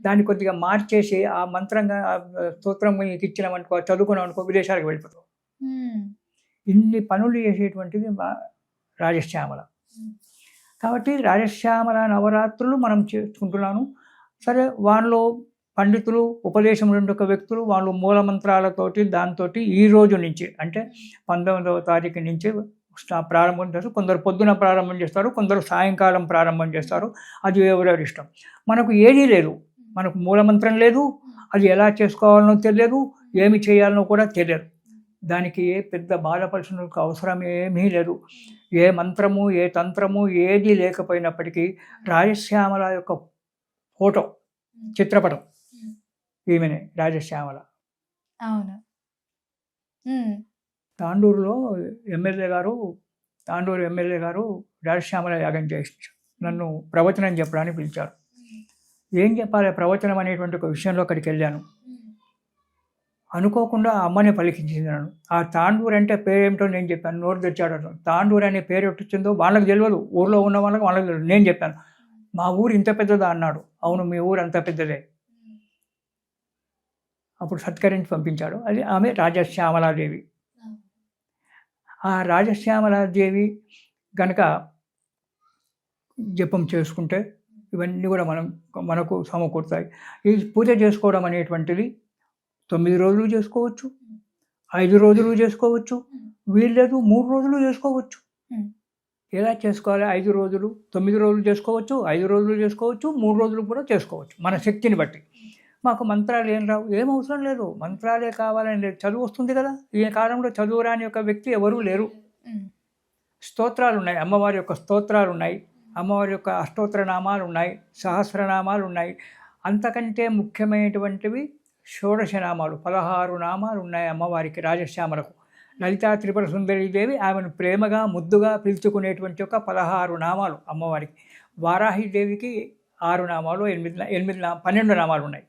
దాన్ని కొద్దిగా మార్చేసి ఆ మంత్రంగా స్తోత్రం ఇచ్చినామనుకో, చదువుకున్నాం అనుకో, విదేశాలకు వెళ్ళిపోతాం. ఇన్ని పనులు చేసేటువంటిది రాజశ్యామల. కాబట్టి రాజశ్యామల నవరాత్రులు మనం చేసుకుంటున్నాను. సరే, వాళ్ళు పండితులు, ఉపదేశం రెండు ఒక వ్యక్తులు, వాళ్ళు మూలమంత్రాలతోటి దాంతో ఈ రోజు నుంచి అంటే 19వ తారీఖు నుంచి ప్రారంభం చేస్తారు. కొందరు పొద్దున ప్రారంభం చేస్తారు, కొందరు సాయంకాలం ప్రారంభం చేస్తారు, అది ఎవరెవరి ఇష్టం. మనకు ఏదీ లేదు, మనకు మూలమంత్రం లేదు, అది ఎలా చేసుకోవాలనో తెలియదు, ఏమి చేయాలనో కూడా తెలియదు. దానికి ఏ పెద్ద బాధపరిచిన అవసరం ఏమీ లేదు. ఏ మంత్రము, ఏ తంత్రము ఏది లేకపోయినప్పటికీ రాజశ్యామల యొక్క ఫోటో, చిత్రపటం, ఈమెనే రాజశ్యామల. అవును. తాండూరు ఎమ్మెల్యే గారు రాజశ్యామల యాగం చేసి నన్ను ప్రవచనం చెప్పడానికి పిలిచారు. ఏం చెప్పాలి ప్రవచనం అనేటువంటి ఒక విషయంలో అక్కడికి వెళ్ళాను. అనుకోకుండా ఆ అమ్మని పలికించింది నన్ను. ఆ తాండూరు అంటే పేరేమిటో నేను చెప్పాను, నోరు తెచ్చాడు. తాండూరు అనే పేరు వచ్చిందో వాళ్ళకి తెలియదు, ఊళ్ళో ఉన్న వాళ్ళకి తెలియదు. నేను చెప్పాను, మా ఊరు ఇంత పెద్దదా అన్నాడు. అవును, మీ ఊరు అంత పెద్దదే. అప్పుడు సత్కరించి పంపించాడు. అది ఆమె రాజశ్యామలాదేవి. ఆ రాజశ్యామలాదేవి గనక జపం చేసుకుంటే ఇవన్నీ కూడా మనకు సమకూరుతాయి. ఈ పూజ చేసుకోవడం అనేటువంటిది 9 రోజులు చేసుకోవచ్చు, 5 రోజులు చేసుకోవచ్చు, వీళ్ళేదు 3 రోజులు చేసుకోవచ్చు. ఎలా చేసుకోవాలి? 5 రోజులు, 9 రోజులు చేసుకోవచ్చు, 5 రోజులు చేసుకోవచ్చు, 3 రోజులు కూడా చేసుకోవచ్చు, మన శక్తిని బట్టి. మాకు మంత్రాలు ఏం రావు. ఏం అవసరం లేదు, మంత్రాలే కావాలని లేదు. చదువు వస్తుంది కదా. ఈ కాలంలో చదువు రాని యొక్క వ్యక్తి ఎవరూ లేరు. స్తోత్రాలు ఉన్నాయి, అమ్మవారి యొక్క స్తోత్రాలు ఉన్నాయి, అమ్మవారి యొక్క అష్టోత్తర నామాలు ఉన్నాయి, సహస్రనామాలు ఉన్నాయి. అంతకంటే ముఖ్యమైనటువంటివి షోడశనామాలు, 16 నామాలు ఉన్నాయి అమ్మవారికి, రాజశ్యామలకు. లలితా త్రిపుర సుందరీదేవి ఆమెను ప్రేమగా ముద్దుగా పిలుచుకునేటువంటి ఒక 16 నామాలు అమ్మవారికి. వారాహిదేవికి 6 నామాలు, 12 నామాలు ఉన్నాయి.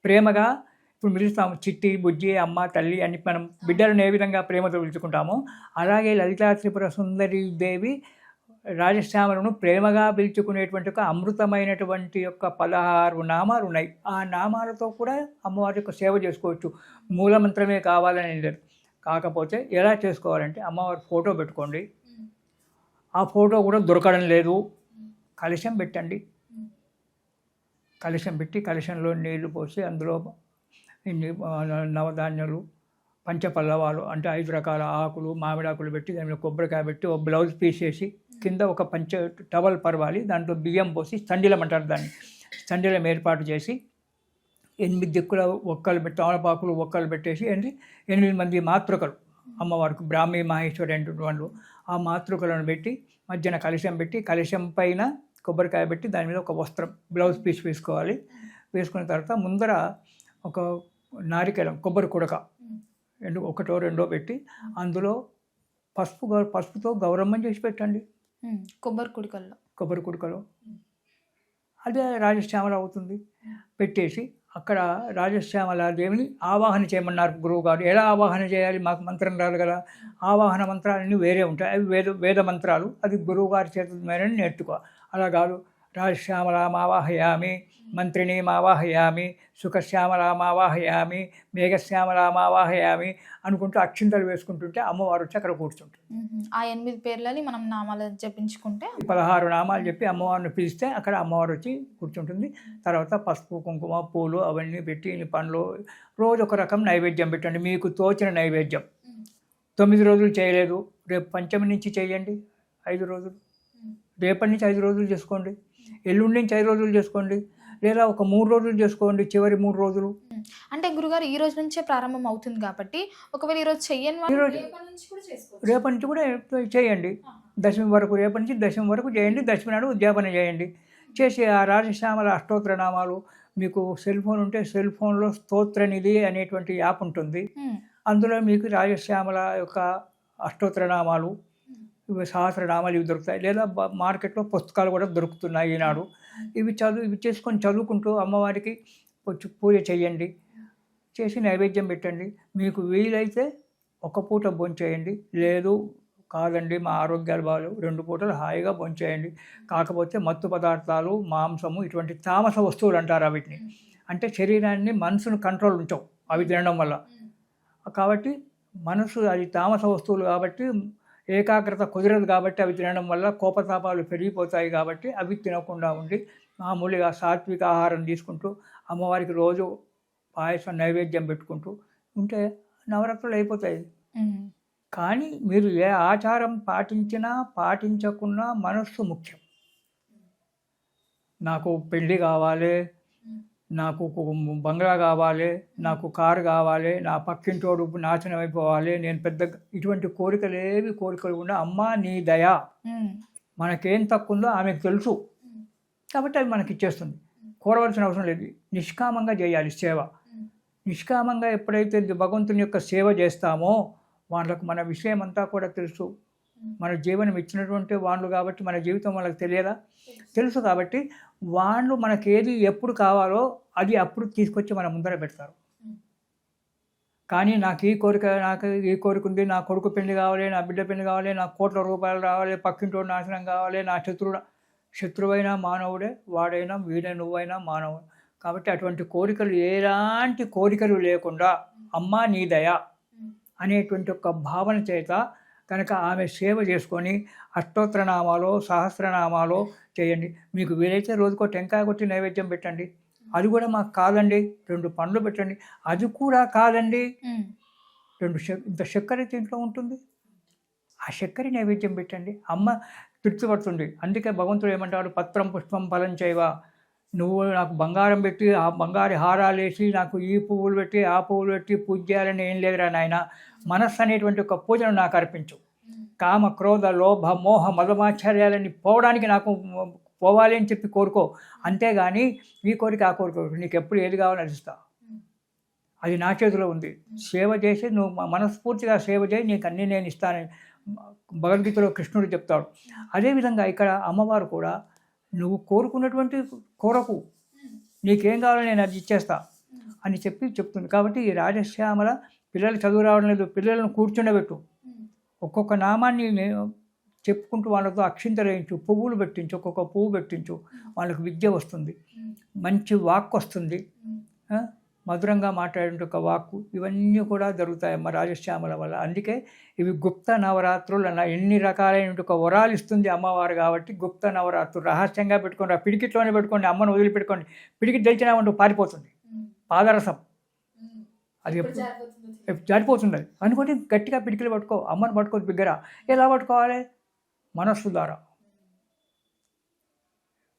ప్రేమగా ఇప్పుడు పిలుస్తాము చిట్టి, బుజ్జి, అమ్మ, తల్లి అని మనం బిడ్డలను ఏ విధంగా ప్రేమతో పిలుచుకుంటామో అలాగే లలితా త్రిపుర సుందరీదేవి రాజశ్యామలను ప్రేమగా పిలుచుకునేటువంటి ఒక అమృతమైనటువంటి యొక్క 16 నామాలు ఉన్నాయి. ఆ నామాలతో కూడా అమ్మవారి యొక్క సేవ చేసుకోవచ్చు. మూలమంత్రమే కావాలని లేదు. కాకపోతే ఎలా చేసుకోవాలంటే అమ్మవారి ఫోటో పెట్టుకోండి. ఆ ఫోటో కూడా దొరకడం లేదు. కలశం పెట్టండి. కలశం పెట్టి కలశంలో నీళ్లు పోసి అందులో నవధాన్యాలు, పంచపల్లవాలు అంటే 5 రకాల ఆకులు, మామిడాకులు పెట్టి దానిలో కొబ్బరికాయ పెట్టి ఒక బ్లౌజ్ పీస్ వేసి కింద ఒక టవల్ పరవాలి. దాంట్లో బియ్యం పోసి చండిలం అంటారు దాన్ని, చండిలం ఏర్పాటు చేసి 8 దిక్కుల ఒక్కలు పెట్టి తమలపాకులు ఒక్కలు పెట్టేసి 8 మంది మాతృకలు అమ్మవారికి, బ్రాహ్మీ మహేశ్వరి అనేటువంటి ఆ మాతృకలను పెట్టి మధ్యన కలశం పెట్టి కలశం పైన కొబ్బరికాయ పెట్టి దాని మీద ఒక వస్త్రం బ్లౌజ్ పీస్ వేసుకోవాలి. వేసుకున్న తర్వాత ముందర ఒక నారికేలం కొబ్బరి కుడక ఒకటో రెండో పెట్టి అందులో పసుపుతో గౌరమ్మని చేసి పెట్టండి. కొబ్బరి కుడకలో అదే రాజశ్యామల అవుతుంది. పెట్టేసి అక్కడ రాజశ్యామల దేవిని ఆవాహన చేయమన్నారు గురువు గారు. ఎలా ఆవాహన చేయాలి, మాకు మంత్రం రాదు కదా. ఆవాహన మంత్రాలన్నీ వేరే ఉంటాయి, అవి వేద మంత్రాలు. అది గురువు గారి చేత మేరని నేర్చుకో. అలా కాదు, రాజశ్యామలామావాహయామి, మంత్రిణీమావాహయామి, సుఖశ్యామలామావాహయామి, మేఘశ్యామలామావాహయామి అనుకుంటూ అక్షింతలు వేసుకుంటుంటే అమ్మవారు వచ్చి అక్కడ కూర్చుంటుంది. ఆ 8 పేర్లని మనం నామాలు జపించుకుంటే 16 నామాలు చెప్పి అమ్మవారిని పిలిస్తే అక్కడ అమ్మవారు వచ్చి కూర్చుంటుంది. తర్వాత పసుపు, కుంకుమ, పూలు అవన్నీ పెట్టి పండ్లు రోజు ఒక రకం నైవేద్యం పెట్టండి. మీకు తోచిన నైవేద్యం. 9 రోజులు చేయలేదు, రేపు పంచమి నుంచి చేయండి 5 రోజులు. రేపటి నుంచి 5 రోజులు చేసుకోండి. ఎల్లుండి నుంచి 5 రోజులు చేసుకోండి. లేదా ఒక 3 రోజులు చేసుకోండి, చివరి 3 రోజులు. అంటే గురుగారు ఈ రోజు నుంచే ప్రారంభం అవుతుంది కాబట్టి ఒకవేళ ఈరోజు చెయ్యని రేపటి నుంచి కూడా చేయండి. దశమి వరకు, రేపటి నుంచి దశమి వరకు చేయండి. దశమి నాడు ఉద్యాపన చేయండి. చేసి ఆ రాజశ్యామల అష్టోత్తర నామాలు, మీకు సెల్ ఫోన్ ఉంటే సెల్ ఫోన్లో స్తోత్ర నిధి అనేటువంటి యాప్ ఉంటుంది. అందులో మీకు రాజశ్యామల యొక్క అష్టోత్తర నామాలు, సహస్రనామాలు ఇవి దొరుకుతాయి. లేదా మార్కెట్లో పుస్తకాలు కూడా దొరుకుతున్నాయి ఈనాడు. ఇవి చేసుకొని చదువుకుంటూ అమ్మవారికి పూజ చేయండి. చేసి నైవేద్యం పెట్టండి. మీకు వీలైతే ఒక పూట భోంచేయండి. లేదు కాదండి మా ఆరోగ్యాలు బాగాలేవు, 2 పూటలు హాయిగా భోంచేయండి. కాకపోతే మత్తు పదార్థాలు, మాంసము, ఇటువంటి తామస వస్తువులు అంటారు వీటిని. అంటే శరీరాన్ని, మనసును కంట్రోల్ ఉంచావు అవి తినడం వల్ల. కాబట్టి మనసు అది తామస వస్తువులు కాబట్టి ఏకాగ్రత కుదరదు. కాబట్టి అవి తినడం వల్ల కోపతాపాలు పెరిగిపోతాయి. కాబట్టి అవి తినకుండా ఉండి మామూలుగా సాత్విక ఆహారం తీసుకుంటూ అమ్మవారికి రోజు పాయసం నైవేద్యం పెట్టుకుంటూ ఉంటే నవరాత్రులు అయిపోతాయి. కానీ మీరు ఏ ఆచారం పాటించినా పాటించకున్నా మనస్సు ముఖ్యం. నాకు పెళ్ళి కావాలి, నాకు బంగ్లా కావాలి, నాకు కారు కావాలి, నా పక్కింటోడు నాశనం అయిపోవాలి, నేను పెద్ద ఇటువంటి కోరికలు కూడా అమ్మ నీ దయా, మనకేం తక్కువ ఉందో ఆమెకు తెలుసు కాబట్టి అవి మనకి ఇచ్చేస్తుంది. కోరవలసిన అవసరం లేదు. నిష్కామంగా చేయాలి సేవ. నిష్కామంగా ఎప్పుడైతే భగవంతుని యొక్క సేవ చేస్తామో వాళ్ళకు మన విషయం అంతా కూడా తెలుసు. మన జీవనం ఇచ్చినటువంటి వాళ్ళు కాబట్టి మన జీవితం వాళ్ళకి తెలియదా? తెలుసు. కాబట్టి వాళ్ళు మనకేది ఎప్పుడు కావాలో అది అప్పుడు తీసుకొచ్చి మన ముందర పెడతారు. కానీ నాకు ఈ కోరిక ఉంది, నా కొడుకు పెళ్లి కావాలి, నా బిడ్డ పెళ్లి కావాలి, నాకు కోట్ల రూపాయలు రావాలి, పక్కింటోడు నాశనం కావాలి, నా శత్రువైనా మానవుడే, వాడైనా వీడే, నువ్వైనా మానవుడు. కాబట్టి అటువంటి కోరికలు, ఎలాంటి కోరికలు లేకుండా అమ్మా నీ దయ అనేటువంటి ఒక భావన చేత కనుక ఆమె సేవ చేసుకొని అష్టోత్తరనామాలో సహస్రనామాలో చేయండి. మీకు వీలైతే రోజుకో టెంకాయ కొట్టి నైవేద్యం పెట్టండి. అది కూడా మాకు కాదండి 2 పండ్లు పెట్టండి. అది కూడా కాదండి 2 ఇంత చక్కెర దీంట్లో ఉంటుంది, ఆ చక్కెర నైవేద్యం పెట్టండి. అమ్మ తృప్తి పడుతుంది. అందుకే భగవంతుడు ఏమంటాడు, పత్రం పుష్పం ఫలం చేయవా, నువ్వు నాకు బంగారం పెట్టి ఆ బంగారు హారాలు వేసి నాకు ఈ పువ్వులు పెట్టి ఆ పువ్వులు పెట్టి పూజ చేయాలని ఏం లేదురా నాయన. మనస్సు అనేటువంటి ఒక పూజను నాకు అర్పించు. కామ క్రోధ లోభ మోహ మదమాశ్చర్యాలని పోవడానికి నాకు పోవాలి అని చెప్పి కోరుకో. అంతేగాని ఈ కోరిక ఆ కోరిక నీకు ఎప్పుడు ఏది కావాలో అది ఇస్తా. అది నా చేతిలో ఉంది. సేవ చేసి నువ్వు మనస్ఫూర్తిగా సేవ చేయి, నీకు అన్నీ నేను ఇస్తానని భగవద్గీతలో కృష్ణుడు చెప్తాడు. అదేవిధంగా ఇక్కడ అమ్మవారు కూడా నువ్వు కోరుకున్నటువంటి కోరకు నీకేం కావాలో నేను అది ఇచ్చేస్తా అని చెప్తుంది. కాబట్టి ఈ రాజశ్యామల పిల్లలు చదువు రావడం లేదు, పిల్లలను కూర్చుండబెట్టు. ఒక్కొక్క నామాన్ని చెప్పుకుంటూ వాళ్ళతో అక్షింతలు వేయించు, పువ్వులు పెట్టించు, ఒక్కొక్క పువ్వు పెట్టించు. వాళ్ళకు విద్య వస్తుంది, మంచి వాక్కు వస్తుంది, మధురంగా మాట్లాడే ఒక వాక్కు, ఇవన్నీ కూడా జరుగుతాయమ్మ రాజశ్యామల వల్ల. అందుకే ఇవి గుప్త నవరాత్రులు అన్న ఎన్ని రకాలైన ఒక వరాలు ఇస్తుంది అమ్మవారు. కాబట్టి గుప్త నవరాత్రులు రహస్యంగా పెట్టుకోండి. ఆ పిడికిట్లోనే పెట్టుకోండి, అమ్మను వదిలిపెట్టుకోండి. పిడికి తెలిసినామంటూ పారిపోతుంది పాదరసం, అది జారిపోతుంది. అది అనుకోండి గట్టిగా పిడికిలు పట్టుకో, అమ్మను పట్టుకోదు బిగ్గర. ఎలా పట్టుకోవాలి? మనస్సు ద్వారా.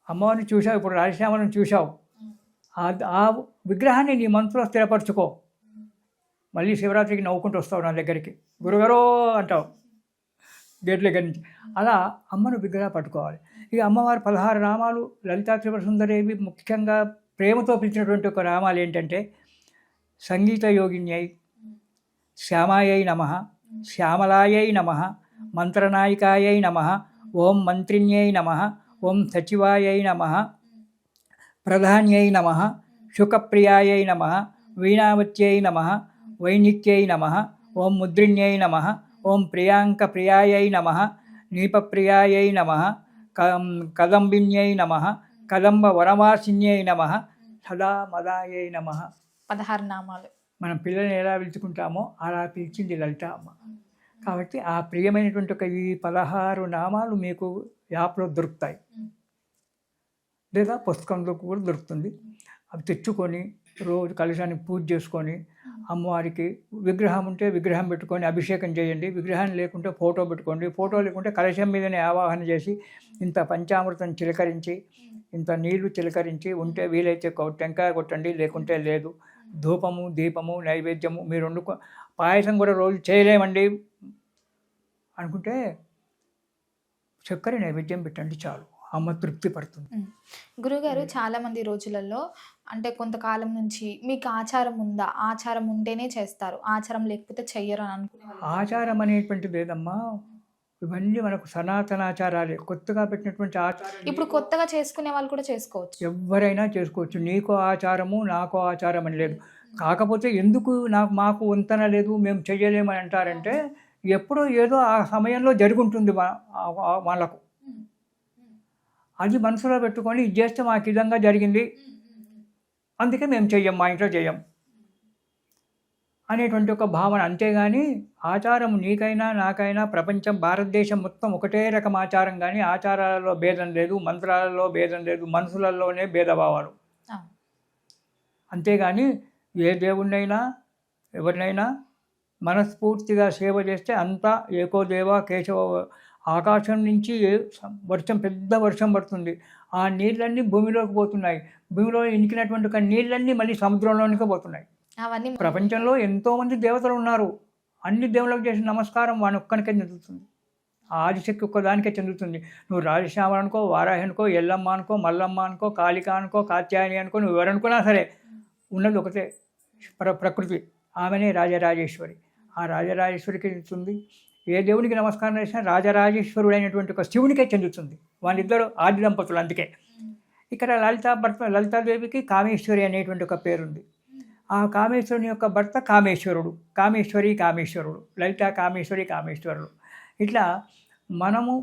అమ్మవారిని చూసావు, ఇప్పుడు రాజశ్యామలను చూసావు, ఆ విగ్రహాన్ని నీ మనసులో స్థిరపరచుకో. మళ్ళీ శివరాత్రికి నవ్వుకుంటూ వస్తావు నా దగ్గరికి, గురుగారో అంటావు గేట్ల దగ్గర నుంచి. అలా అమ్మను విగ్రహ పట్టుకోవాలి. ఇక అమ్మవారి 16 నామాలు లలితా త్రిపుర సుందరేవి ముఖ్యంగా ప్రేమతో పిలిచినటువంటి ఒక నామాలు ఏంటంటే సంగీత యోగిన్యై, శ్యామాయై నమః, శ్యామలాయై నమః, మంత్రనాయికాయై నమః, ఓం మంత్రిణ్యై నమః, ఓం సచివాయై నమః, ప్రధాన్యై నమః, శుకప్రియాయై నమః, వీణావత్యై నమః, వైనిక్యై నమః, ఓం ముద్రిణ్యై నమః, ఓం ప్రియాంక ప్రియాయై నమః, నీపప్రియాయై నమః, కదంబిన్యై నమః, కదంబ వనవాసిన్యై నమః, సదా మదాయై నమః. 16 నామాలు. మనం పిల్లల్ని ఎలా పిలుచుకుంటామో అలా పిలిచింది లలిత అమ్మ. కాబట్టి ఆ ప్రియమైనటువంటి ఒక ఈ 16 నామాలు మీకు యాప్లో దొరుకుతాయి, లేదా పుస్తకంలో కూడా దొరుకుతుంది. అవి తెచ్చుకొని రోజు కలశాన్ని పూజ చేసుకొని అమ్మవారికి విగ్రహం ఉంటే విగ్రహం పెట్టుకొని అభిషేకం చేయండి. విగ్రహం లేకుంటే ఫోటో పెట్టుకోండి. ఫోటో లేకుంటే కలశం మీదనే ఆవాహన చేసి ఇంత పంచామృతం చిలకరించి, ఇంత నీళ్లు చిలకరించి ఉంటే వీలైతే టెంకాయ కొట్టండి, లేకుంటే లేదు. ధూపము దీపము నైవేద్యము మీరు వండుకో. పాయసం కూడా రోజు చేయలేమండి అనుకుంటే చక్కెర నైవేద్యం పెట్టండి చాలు, అమ్మ తృప్తి పడుతుంది. గురుగారు, చాలా మంది రోజులలో అంటే కొంతకాలం నుంచి మీకు ఆచారం ఉందా, ఆచారం ఉంటేనే చేస్తారు, ఆచారం లేకపోతే చెయ్యరు అని అనుకునే ఆచారం అనేటువంటిది లేదమ్మా. ఇవన్నీ మనకు సనాతనాచారాలే. కొత్తగా పెట్టినటువంటి ఆచారం ఇప్పుడు కొత్తగా చేసుకునే వాళ్ళు కూడా చేసుకోవచ్చు, ఎవరైనా చేసుకోవచ్చు. నీకో ఆచారము నాకో ఆచారం అని లేదు. కాకపోతే ఎందుకు మాకు వంతన లేదు, మేము చెయ్యలేమని అంటారంటే ఎప్పుడో ఏదో ఆ సమయంలో జరుగుంటుంది వాళ్ళకు. అది మనసులో పెట్టుకొని ఇది చేస్తే మాకు విధంగా జరిగింది, అందుకే మేము చెయ్యం, మా ఇంట్లో చెయ్యం అనేటువంటి ఒక భావన. అంతేగాని ఆచారం నీకైనా నాకైనా ప్రపంచం భారతదేశం మొత్తం ఒకటే రకం ఆచారం. కానీ ఆచారాలలో భేదం లేదు, మంత్రాలలో భేదం లేదు, మనసులలోనే భేదభావాలు. అంతేగాని ఏ దేవుణ్ణైనా ఎవరినైనా మనస్ఫూర్తిగా సేవ చేస్తే అంతా ఏకోదేవ కేశవ. ఆకాశం నుంచి వర్షం, పెద్ద వర్షం పడుతుంది, ఆ నీళ్ళన్నీ భూమిలోకి పోతున్నాయి. భూమిలో ఇనికినటువంటి ఒక నీళ్ళన్నీ మళ్ళీ సముద్రంలోనికి పోతున్నాయి. అవన్నీ ప్రపంచంలో ఎంతోమంది దేవతలు ఉన్నారు. అన్ని దేవుళ్ళకి చేసిన నమస్కారం వాని ఒక్కనికే చెందుతుంది, ఆదిశక్తి ఒక్కదానికే చెందుతుంది. నువ్వు రాజశ్యామ అనుకో, వారాహి అనుకో, ఎల్లమ్మ అనుకో, మల్లమ్మ అనుకో, కాళిక అనుకో, కాత్యాయని అనుకో, నువ్వు ఎవరనుకున్నా సరే ఉన్నది ఒకటే ప్రకృతి. ఆమెనే రాజరాజేశ్వరి. ఆ రాజరాజేశ్వరికి చెందుతుంది. ఏ దేవునికి నమస్కారం చేసినా రాజరాజేశ్వరుడు అయినటువంటి ఒక శివునికే చెందుతుంది. వాళ్ళిద్దరు ఆది దంపతులు. అందుకే ఇక్కడ లలితాదేవికి కామేశ్వరి అనేటువంటి ఒక పేరుంది. ఆ కామేశ్వరుని యొక్క భర్త కామేశ్వరుడు, కామేశ్వరుడు, లలిత కామేశ్వరి కామేశ్వరుడు. ఇట్లా మనము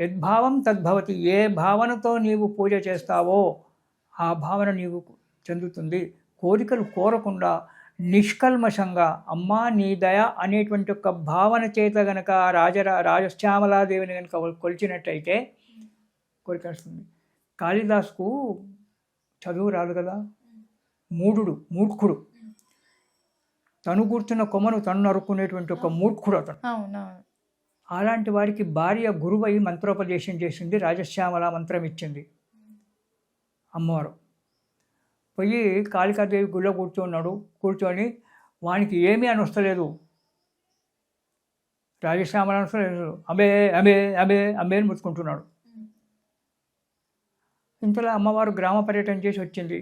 యద్భావం తద్భవతి. ఏ భావనతో నీవు పూజ చేస్తావో ఆ భావన నీవు చెందుతుంది. కోరికలు కోరకుండా నిష్కల్మషంగా అమ్మా నీ దయ అనేటువంటి ఒక భావన చేత గనక రాజశ్యామలాదేవిని కనుక కొలిచినట్టయితే కోరిక వస్తుంది. కాళిదాసుకు చదువు రాదు కదా, మూర్ఖుడు. తను కూర్చున్న కొమ్మను తను నరుక్కునేటువంటి ఒక మూర్ఖుడు అతను. అలాంటి వారికి భార్య గురువై మంత్రోపదేశం చేసింది, రాజశ్యామల మంత్రం ఇచ్చింది అమ్మవారు. పోయి కాళికాదేవి గుళ్ళో కూర్చొని వానికి ఏమీ అని వస్తలేదు, రాజశ్యామల అనొస్తలేదు, అబే అబే అబే అబే అని ముట్టుకుంటున్నాడు. ఇంతలో అమ్మవారు గ్రామ పర్యటన చేసి వచ్చింది.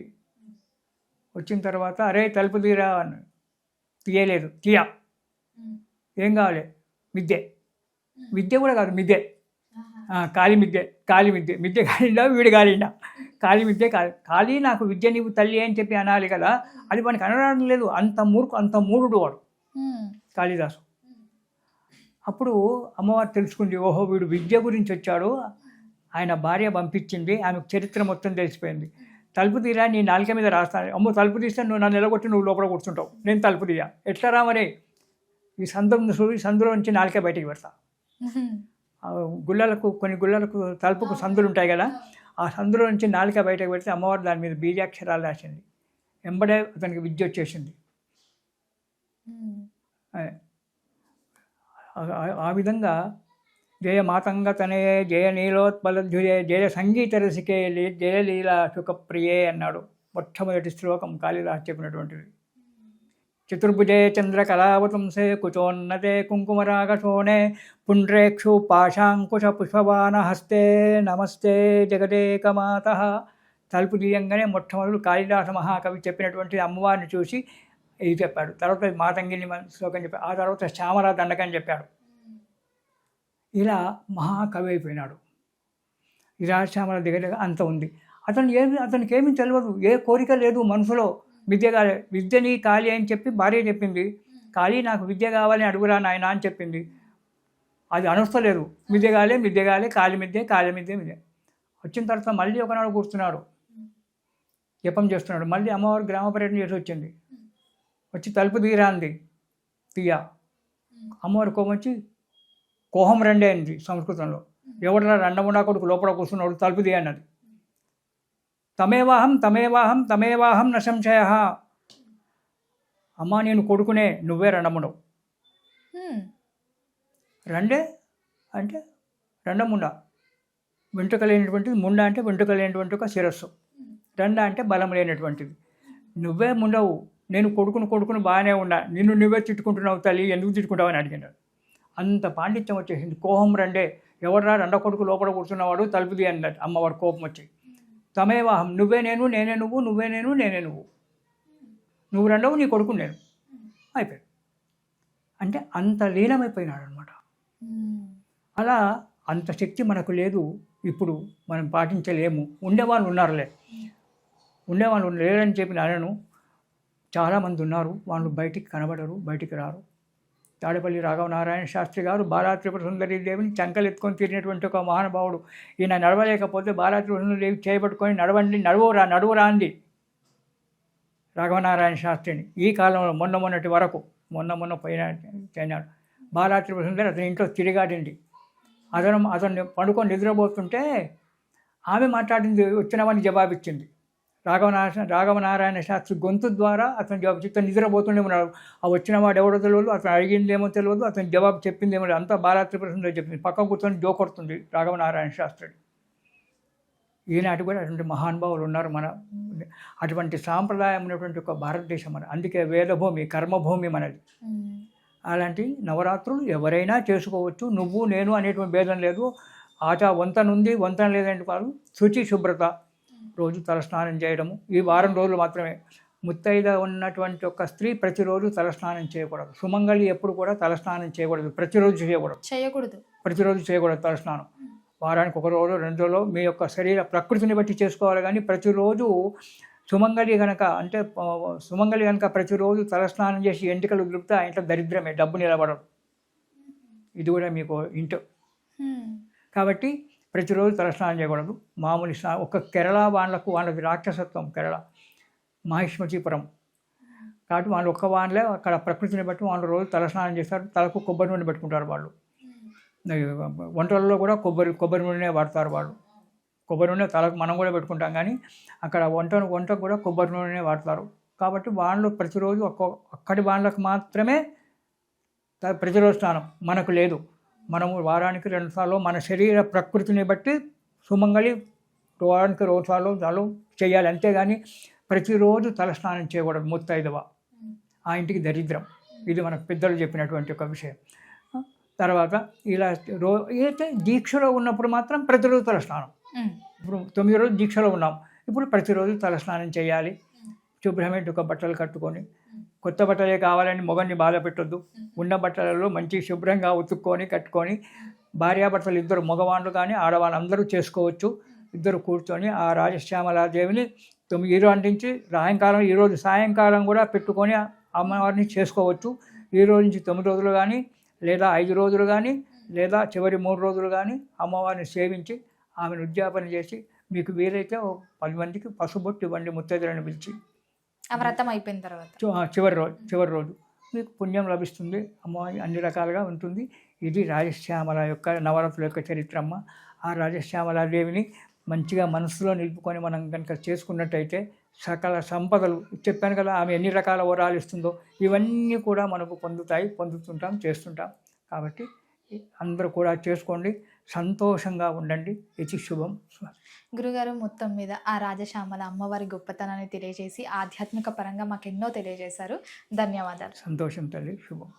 వచ్చిన తర్వాత అరే తలుపు తీరా అని తీయలేదు. ఏం కావాలి? విద్య కూడా కాదు, మిద్దె, కాళీ మిద్దె కాలిండా వీడు కాలిండా, మిద్దె కాళీ నాకు విద్య నీవు తల్లి అని చెప్పి అనాలి కదా, అది వానికి అనడం లేదు. అంత మూఢుడు వాడు కాళిదాసు. అప్పుడు అమ్మవారు తెలుసుకుంది, ఓహో వీడు విద్య గురించి వచ్చాడు, ఆయన భార్య పంపించింది, ఆమెకు చరిత్ర మొత్తం తెలిసిపోయింది. తలుపు తీరా, నీ నాలుక మీద రాస్తాను. అమ్మో తలుపు తీస్తే నువ్వు నన్ను నిలగొట్టి నువ్వు లోపల కూర్చుంటావు, నేను తలుపు తీయా, ఎట్లా రామరే, ఈ సందులో నుంచి నాలుక బయటికి పెడతా. కొన్ని గుళ్ళలకు తలుపుకు సందులు ఉంటాయి కదా, ఆ సందులో నుంచి నాలుక బయటకు పెడితే అమ్మవారు దాని మీద బీజాక్షరాలు రాసింది. ఎంబడే అతనికి విద్య వచ్చేసింది. ఆ విధంగా జయ మాతంగ తనయే, జయ నీలోత్పలధ్యుయే, జయ సంగీత రసికే, జయ లీలా సుఖప్రియే అన్నాడు మొట్టమొదటి శ్లోకం కాళిదాసు చెప్పినటువంటిది. చతుర్భుజే చంద్రకళావతంసే, కుచోన్నతే కుంకుమరాగశోణే, పుండ్రేక్షు పాశాంకుశ పుష్పవాన హస్తే, నమస్తే జగదేకమాత. తలుపు తీయంగానే మొట్టమొదటి కాళిదాస మహాకవి చెప్పినటువంటి అమ్మవారిని చూసి ఇది చెప్పాడు. తర్వాత మాతంగిని శ్లోకం చెప్పాడు. ఆ తర్వాత శ్యామలా దండకని చెప్పాడు. ఇలా మహాకవి అయిపోయినాడు. ఈ రాజశ్యామల దగ్గర అంత ఉంది. అతనికి ఏమీ తెలియదు, ఏ కోరిక లేదు మనసులో. విద్యని కాళీ అని చెప్పి భార్య చెప్పింది, కాళీ నాకు విద్య కావాలని అడుగురా నాయన అని చెప్పింది. అది అనొస్తలేదు, విద్య కాలే కాళీ మిద్య. వచ్చిన తర్వాత మళ్ళీ ఒకనాడు కూర్చున్నాడు, జపం చేస్తున్నాడు. మళ్ళీ అమ్మవారు గ్రామ పర్యటన చేసి వచ్చింది. వచ్చి తలుపు తీరా అంది. అమ్మవారి కోపం వచ్చి కోహం రెండే అయింది సంస్కృతంలో. ఎవడరా రెండముండా కొడుకు లోపల కూర్చున్నాడు, తలుపు తీయ అన్నది. తమేవాహం న సంశయ. అమ్మా నేను కొడుకునే, నువ్వే రెండముండవు. రెండే అంటే రెండముండ, వెంట్రుక లేనటువంటిది. ముండ అంటే వెంట్రుక లేనటువంటి ఒక శిరస్సు. రెండ అంటే బలం లేనటువంటిది. నువ్వే ముండవు, నేను కొడుకును బాగానే ఉన్నా, నిన్ను నువ్వే తిట్టుకుంటున్నావు తల్లి, ఎందుకు తిట్టుకుంటావు అని అడిగినాడు. అంత పాండిత్యం వచ్చేసింది. కోహం రెండే, ఎవడరా రెండ కొడుకు లోపల కూర్చున్నవాడు, తలుపుది అన్నట్టు అమ్మవాడు కోపం వచ్చి. తమేవాహం, నువ్వే నేను, నేనే నువ్వు, నువ్వే నేను, నేనే నువ్వు. నువ్వు రెండవు, నీ కొడుకు నేను, అయిపోయాడు. అంటే అంత లీనమైపోయినాడు అనమాట. అలా అంత శక్తి మనకు లేదు, ఇప్పుడు మనం పాటించలేము. ఉండేవాళ్ళు లేరని చెప్పి అనను. చాలామంది ఉన్నారు, వాళ్ళు బయటికి కనబడరు, బయటికి రారు. తాడేపల్లి రాఘవనారాయణ శాస్త్రి గారు బాలా త్రిపుర సుందరి దేవిని చంకలు ఎత్తుకొని తిరిగినటువంటి ఒక మహానుభావుడు. ఈయన నడవలేకపోతే బాలా త్రిపుర సుందరి దేవి చేయబట్టుకొని నడువురా అంది రాఘవనారాయణ శాస్త్రిని. ఈ కాలంలో మొన్నటి వరకు పోయినాడు. బాలా త్రిపుర సుందరి అతని ఇంట్లో తిరిగాడింది. అతన్ని పండుకొని నిద్రపోతుంటే ఆమె మాట్లాడింది, వచ్చినవని జవాబిచ్చింది. రాఘవనారాయణ శాస్త్రి గొంతు ద్వారా అతను జవాబు చెప్తే నిద్రపోతుండే ఉన్నాడు. ఆ వచ్చిన వాడు ఎవడో తెలియదు, అతను అడిగిందేమో తెలియదు, అతను జవాబు చెప్పిందేమో అంతా బాలా త్రిపుర సుందరి చెప్పింది. పక్క కూర్చొని జోకొడుతుంది రాఘవనారాయణ శాస్త్రి. ఈనాటి కూడా అటువంటి మహానుభావులు ఉన్నారు. అటువంటి సాంప్రదాయం ఉన్నటువంటి ఒక భారతదేశం మన, అందుకే వేదభూమి, కర్మభూమి మనది. అలాంటి నవరాత్రులు ఎవరైనా చేసుకోవచ్చు, నువ్వు నేను అనేటువంటి భేదం లేదు. వంతన లేదంటే వారు శుచి శుభ్రత, రోజు తలస్నానం చేయడము. ఈ వారం రోజులు మాత్రమే. ముత్తైద ఉన్నటువంటి ఒక స్త్రీ ప్రతిరోజు తలస్నానం చేయకూడదు. సుమంగళి ఎప్పుడు కూడా తలస్నానం చేయకూడదు, ప్రతిరోజు చేయకూడదు తలస్నానం. వారానికి ఒక రోజు 2 రోజులు మీ యొక్క శరీర ప్రకృతిని బట్టి చేసుకోవాలి. కానీ ప్రతిరోజు సుమంగళి కనుక ప్రతిరోజు తలస్నానం చేసి ఎంటికలు దులిపితే ఆ ఇంట్లో దరిద్రమే, డబ్బు నిలబడదు. ఇది కూడా మీకు ఇంట్లో. కాబట్టి ప్రతిరోజు తలస్నానం చేయకూడదు. మామూలు ఒక కేరళ వాళ్ళది రాక్షసత్వం. కేరళ మహిష్మతిపురం కాబట్టి వాళ్ళు ఒక్క వాళ్ళే అక్కడ ప్రకృతిని బట్టి వాళ్ళు రోజు తలస్నానం చేస్తారు. తలకు కొబ్బరి నూనె పెట్టుకుంటారు వాళ్ళు. వంటలలో కూడా కొబ్బరి నూనె వాడతారు వాళ్ళు. కొబ్బరి నూనె తలకు మనం కూడా పెట్టుకుంటాం, కానీ అక్కడ వంటకు కూడా కొబ్బరి నూనె వాడతారు. కాబట్టి వాళ్ళు ప్రతిరోజు అక్కడి వాళ్ళకు మాత్రమే ప్రతిరోజు స్నానం. మనకు లేదు. మనము వారానికి 2 సార్లు మన శరీర ప్రకృతిని బట్టి సుమంగళి వారానికి 2 సార్లు చేయాలి. అంతేగాని ప్రతిరోజు తలస్నానం చేయకూడదు ముత్తైదవ, ఆ ఇంటికి దరిద్రం. ఇది మనకు పెద్దలు చెప్పినటువంటి ఒక విషయం. తర్వాత ఇలా అయితే దీక్షలో ఉన్నప్పుడు మాత్రం ప్రతిరోజు తలస్నానం. ఇప్పుడు 9 రోజులు దీక్షలో ఉన్నాం, ఇప్పుడు ప్రతిరోజు తలస్నానం చేయాలి. శుభ్రమైన ఒక బట్టలు కట్టుకొని, కొత్త బట్టలే కావాలని మొగన్ని బాధ పెట్టొద్దు. ఉన్న బట్టలలో మంచి శుభ్రంగా ఉతుక్కొని కట్టుకొని, భార్యాభర్తలు ఇద్దరు మగవాళ్ళు కానీ ఆడవాళ్ళు అందరూ చేసుకోవచ్చు. ఇద్దరు కూర్చొని ఆ రాజశ్యామలాదేవిని 9 నుంచి సాయంకాలం, ఈరోజు సాయంకాలం కూడా పెట్టుకొని అమ్మవారిని చేసుకోవచ్చు. ఈ రోజు నుంచి 9 రోజులు కానీ, లేదా 5 రోజులు కానీ, లేదా చివరి 3 రోజులు కానీ అమ్మవారిని సేవించి ఆమెను ఉద్యాపన చేసి, మీకు వీలైతే 10 మందికి పసుబొట్టు ఇవ్వండి ముత్తైదులను పిలిచి. ఆ వ్రతం అయిపోయిన తర్వాత చివరి రోజు మీకు పుణ్యం లభిస్తుంది. అమ్మవారి అన్ని రకాలుగా ఉంటుంది. ఇది రాజశ్యామల యొక్క నవరాత్రుల యొక్క చరిత్రమ్మ. ఆ రాజశ్యామలాదేవిని మంచిగా మనసులో నిలుపుకొని మనం కనుక చేసుకున్నట్టయితే సకల సంపదలు, చెప్పాను కదా ఆమె ఎన్ని రకాల వరాలు ఇస్తుందో, ఇవన్నీ కూడా మనకు పొందుతుంటాం, చేస్తుంటాం. కాబట్టి అందరూ కూడా చేసుకోండి, సంతోషంగా ఉండండి. ఇది శుభం. గురుగారు, మొత్తం మీద ఆ రాజశ్యామల అమ్మవారి గొప్పతనాన్ని తెలియజేసి ఆధ్యాత్మిక పరంగా మాకు ఎన్నో తెలియజేశారు. ధన్యవాదాలు. సంతోషం తల్లి, శుభం.